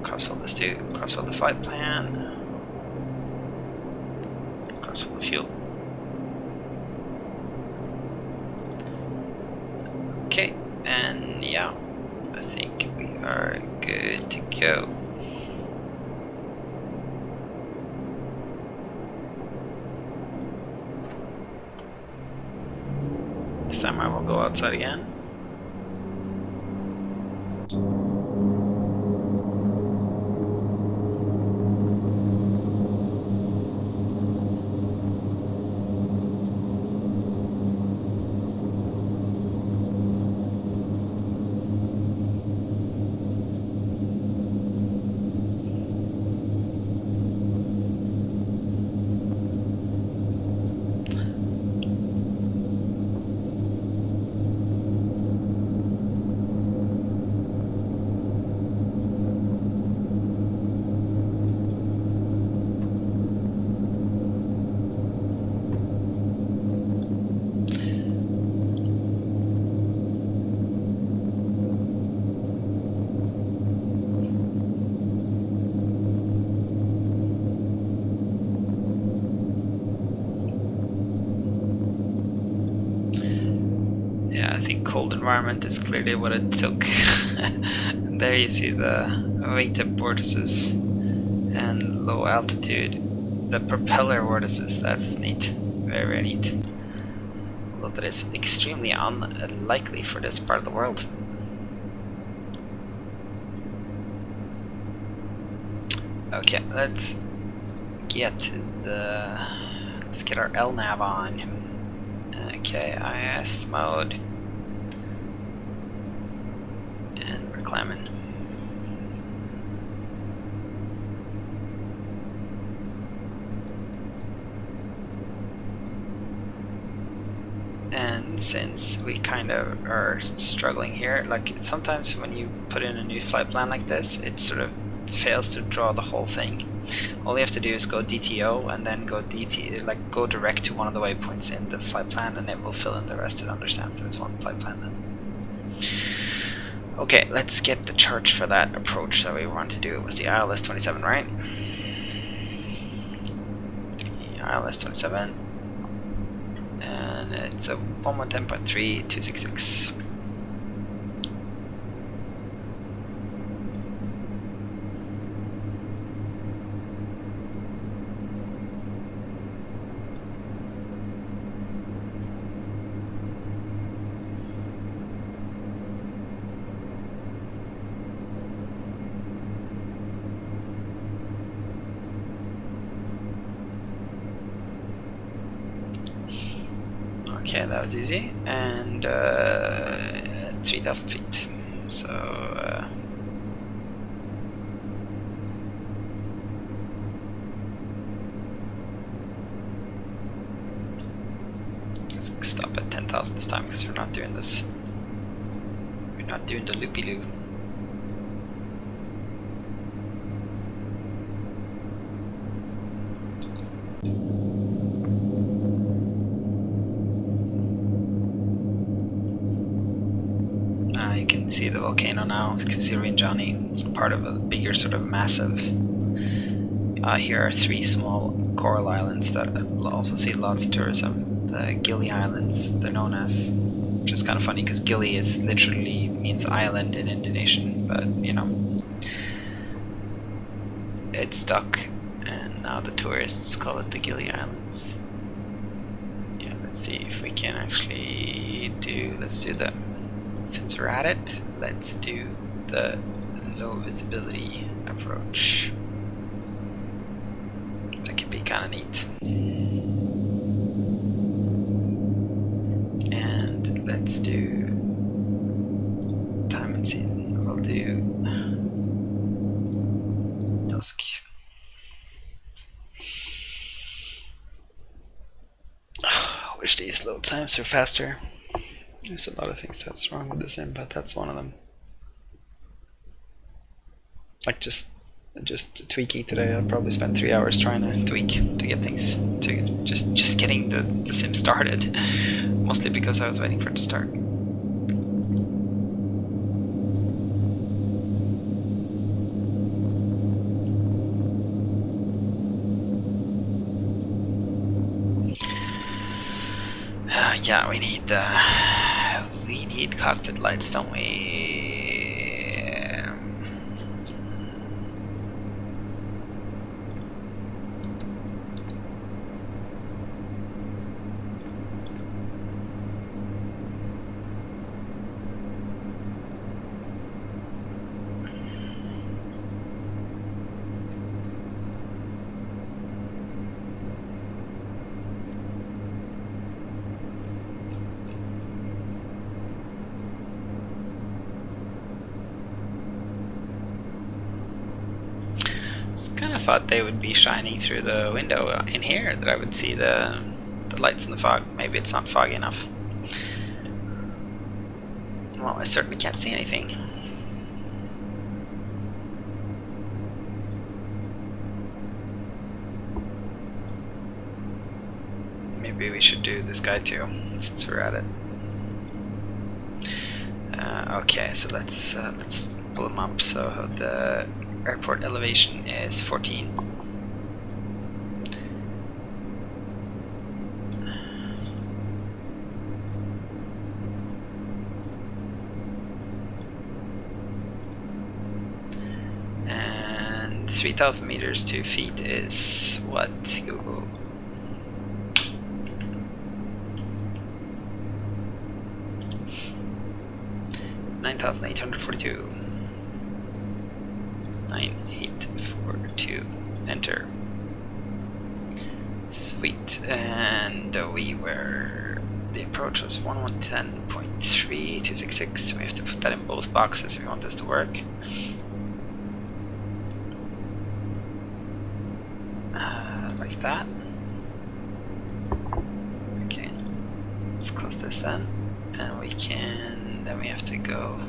crossfill this to crossfill the flight plan, crossfill the fuel. Okay, and yeah, I think we are good to go. This time I will go outside again. Cold environment is clearly what it took. There you see the wing tip vortices and low altitude, the propeller vortices. That's neat, very, very neat. Although that is extremely unlikely for this part of the world. Okay, let's get our LNAV on. Okay, IS mode. Climbing. And since we kind of are struggling here, like sometimes when you put in a new flight plan like this, it sort of fails to draw the whole thing. All you have to do is go DTO and then go go direct to one of the waypoints in the flight plan, and it will fill in the rest. It understands that it's one flight plan then. Okay, let's get the chart for that approach that we want to do. It was the ILS 27, right? ILS 27. And it's a 110.3, 266. Okay, that was easy, and 3,000 feet. So let's stop at 10,000 this time because we're not doing this. We're not doing the loopy-loop. You can see the volcano now, considering Johnny is part of a bigger sort of massive. Here are 3 small coral islands that also see lots of tourism. The Gili Islands, they're known as, which is kind of funny because Gili is literally means island in Indonesian, but you know, it's stuck, and now the tourists call it the Gili Islands. Yeah, let's see if we can actually let's do the, since we're at it, let's do the low visibility approach. That could be kind of neat. And let's do time and season. We'll do dusk. I wish these load times were faster. There's a lot of things that's wrong with this sim, but that's one of them. Like just just tweaking today. I probably spent 3 hours trying to tweak to get things to just getting the sim started. Mostly because I was waiting for it to start. Yeah, we need cockpit lights, don't we? Just kind of thought they would be shining through the window in here, that I would see the lights in the fog. Maybe it's not foggy enough. Well, I certainly can't see anything. Maybe we should do this guy too, since we're at it. Okay, so let's pull them up. So the airport elevation is 14. And 3,000 meters to feet is what, Google? $9,842. 9842. Enter. Sweet. And the approach was 1110.3266. So we have to put that in both boxes if we want this to work. Like that. Okay. Let's close this then. And then we have to go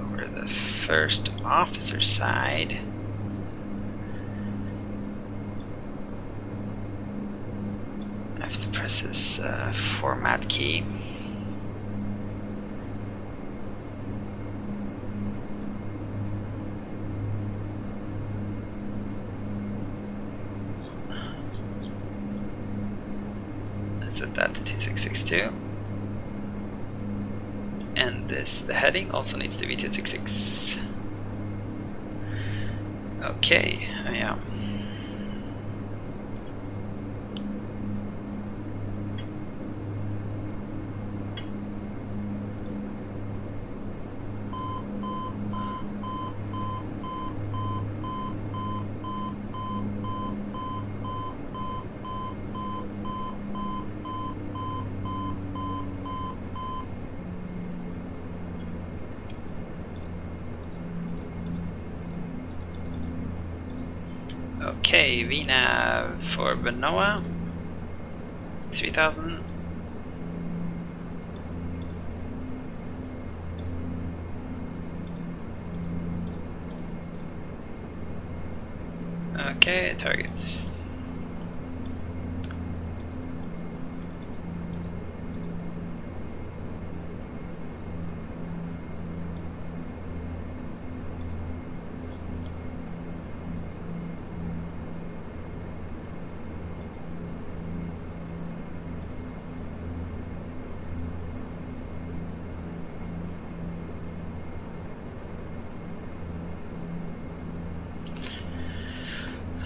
over to the first officer side. I have to press this format key. Set that to 2662. And the heading also needs to be 266. Okay, yeah. Okay, VNAV for Benoa, 3000. Okay, targets.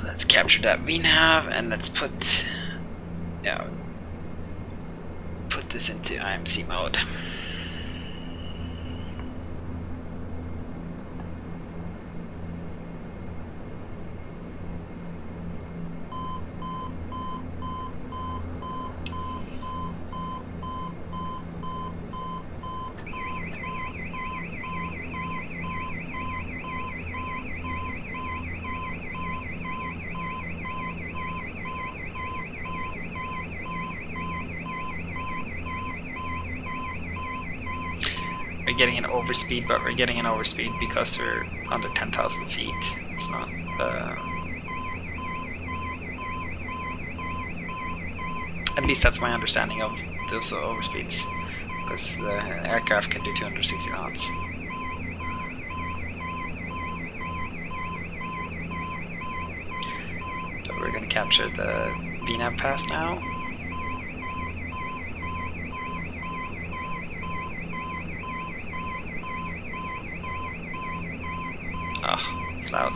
Let's capture that VNav and let's put this into IMC mode. getting an overspeed, but we're getting an overspeed because we're under 10,000 feet. It's not. At least that's my understanding of those overspeeds, because the aircraft can do 260 knots. So we're going to capture the VNAV path now. Oh, it's loud.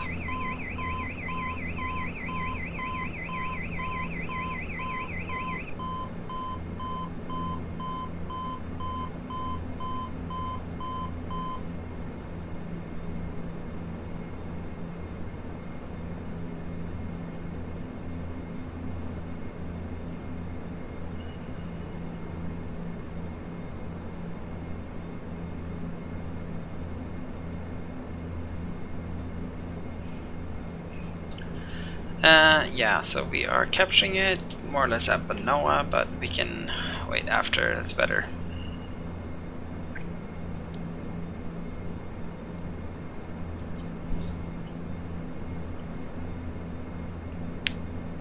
Yeah, so we are capturing it more or less at Manoa, but we can wait after, that's better.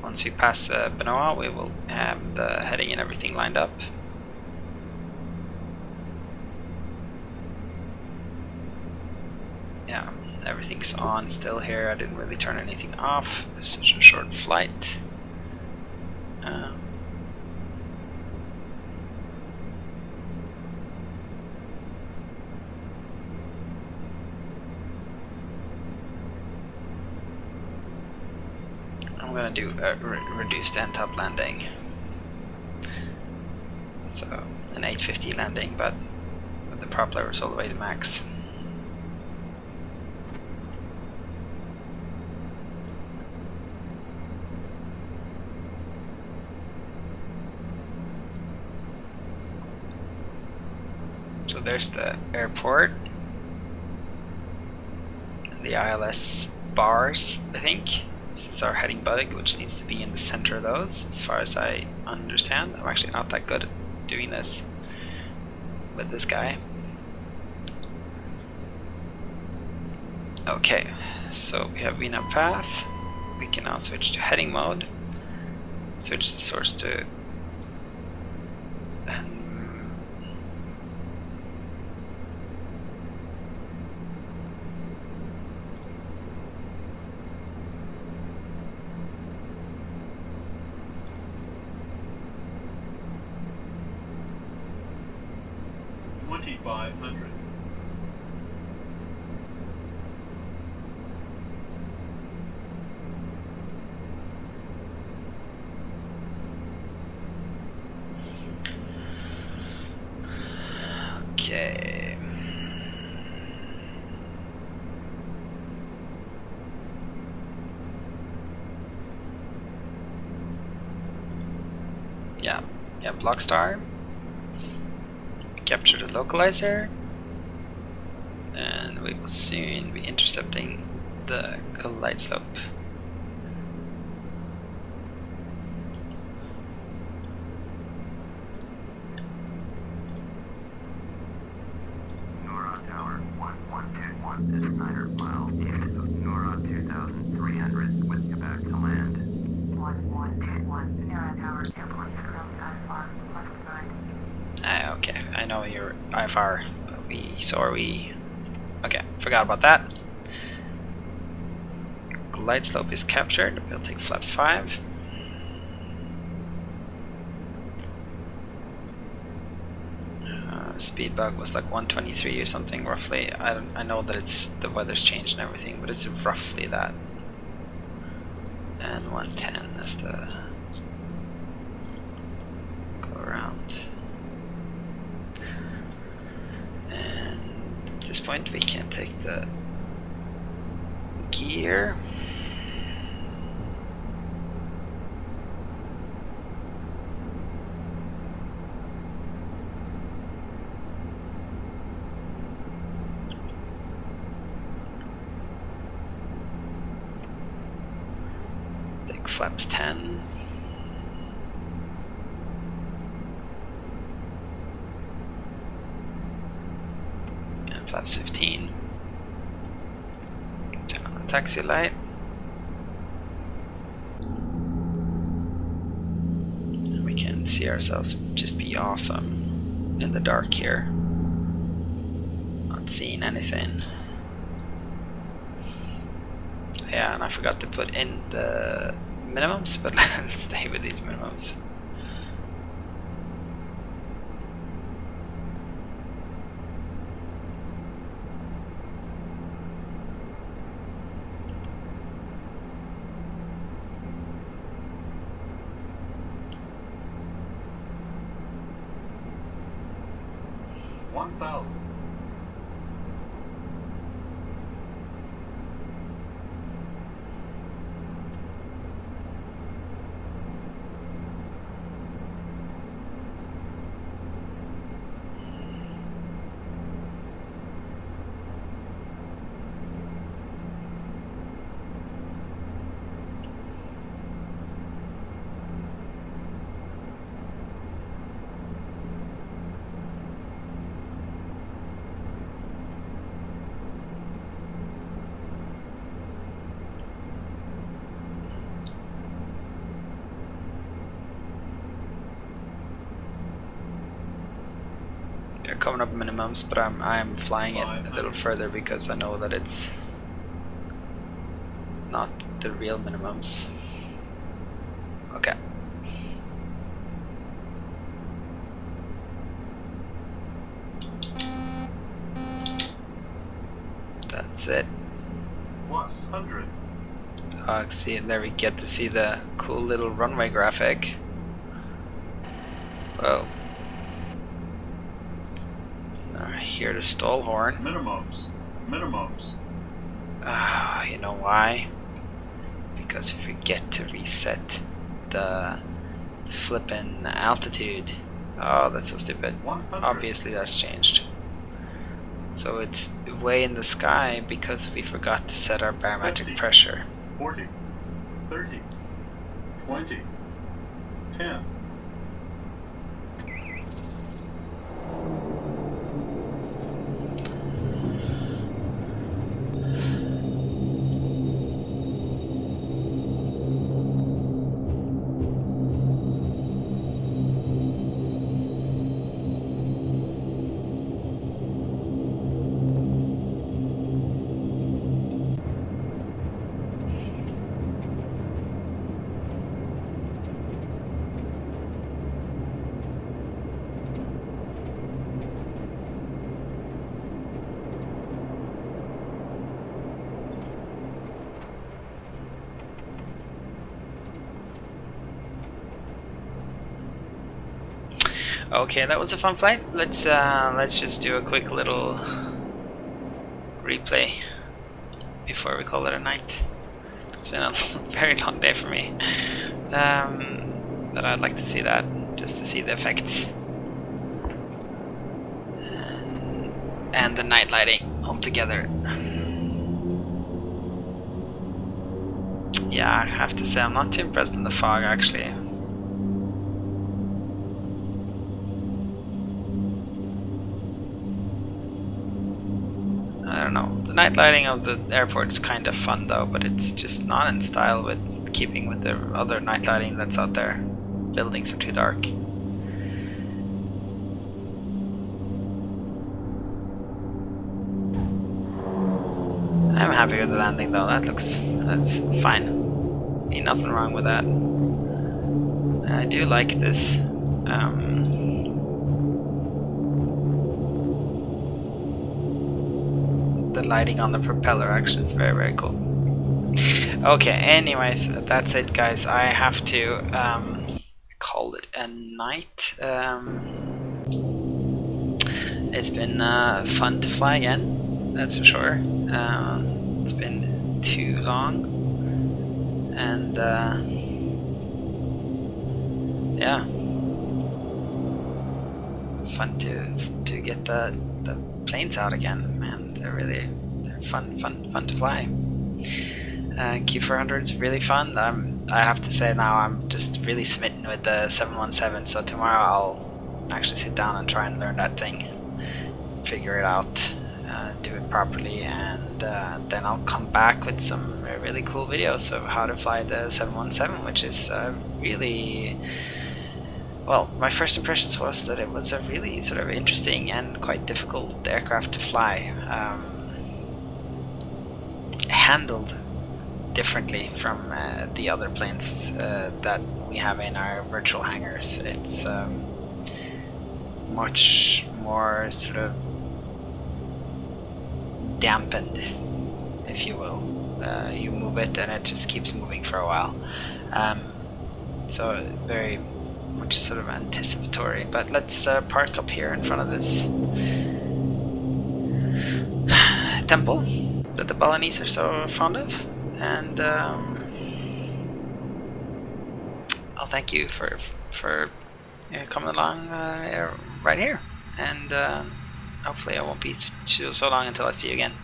Once we pass Manoa, we will have the heading and everything lined up. Yeah. Everything's on still here. I didn't really turn anything off. It's such a short flight. I'm gonna do a reduced end-top landing. So an 850 landing, but with the prop levers all the way to max. So there's the airport, the ILS bars, I think. This is our heading bug, which needs to be in the center of those, as far as I understand. I'm actually not that good at doing this with this guy. Okay, so we have VNAV path. We can now switch to heading mode. Switch the source to $2,500. okay. Yeah, Blockstar. Capture the localizer, and we will soon be intercepting the glide slope. NORAD Tower 1121 is 900 miles east of NORAD 2300 with Quebec to land. 1121 NORAD Tower airport control IFR left side. Okay, I know you're IFR, but so are we. Okay, forgot about that. Glide slope is captured. We'll take flaps 5. Speed bug was like 123 or something roughly. I know that the weather's changed and everything, but it's roughly that. And 110 is the go around. And at this point we can take the gear. Take flaps 10. flaps 15. Turn on the taxi light. And we can see ourselves just be awesome in the dark here. Not seeing anything. Yeah, and I forgot to put in the minimums, but let's stay with these minimums. They're coming up minimums, but I'm flying it a little further because I know that it's not the real minimums. Okay. That's it. Plus 100. See, there we get to see the cool little runway graphic. Whoa. I hear the stall horn. Minimums. Minimums. You know why? Because if we get to reset the flippin' altitude. Oh, that's so stupid. 100. Obviously that's changed. So it's way in the sky because we forgot to set our barometric 50, pressure. 40, 30, 20, 10. Okay, that was a fun flight. Let's just do a quick little replay before we call it a night. It's been a very long day for me, but I'd like to see that just to see the effects and the night lighting all together. Yeah, I have to say I'm not too impressed in the fog actually. I don't know. The night lighting of the airport is kind of fun though, but it's just not in style with keeping with the other night lighting that's out there. Buildings are too dark. I'm happy with the landing though. That's fine. Ain't nothing wrong with that. I do like this. The lighting on the propeller actually is very, very cool. Okay, anyways, that's it guys. I have to call it a night. It's been fun to fly again, that's for sure. It's been too long, and yeah, fun to get the planes out again, man. They're fun to fly. Q400 is really fun. I have to say now I'm just really smitten with the 717, so tomorrow I'll actually sit down and try and learn that thing, figure it out. do it properly, and then I'll come back with some really cool videos of how to fly the 717, which is really, well, my first impressions was that it was a really sort of interesting and quite difficult aircraft to fly, handled differently from the other planes that we have in our virtual hangars. It's much more sort of dampened, if you will. You move it and it just keeps moving for a while. So very much sort of anticipatory. But let's park up here in front of this temple that the Balinese are so fond of, and I'll thank you for coming along right here, and hopefully I won't be so long until I see you again.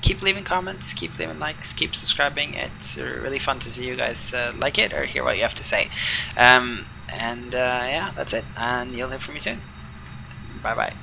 Keep leaving comments, keep leaving likes, keep subscribing. It's really fun to see you guys like it or hear what you have to say. Yeah, that's it, and you'll hear from me soon. Bye bye.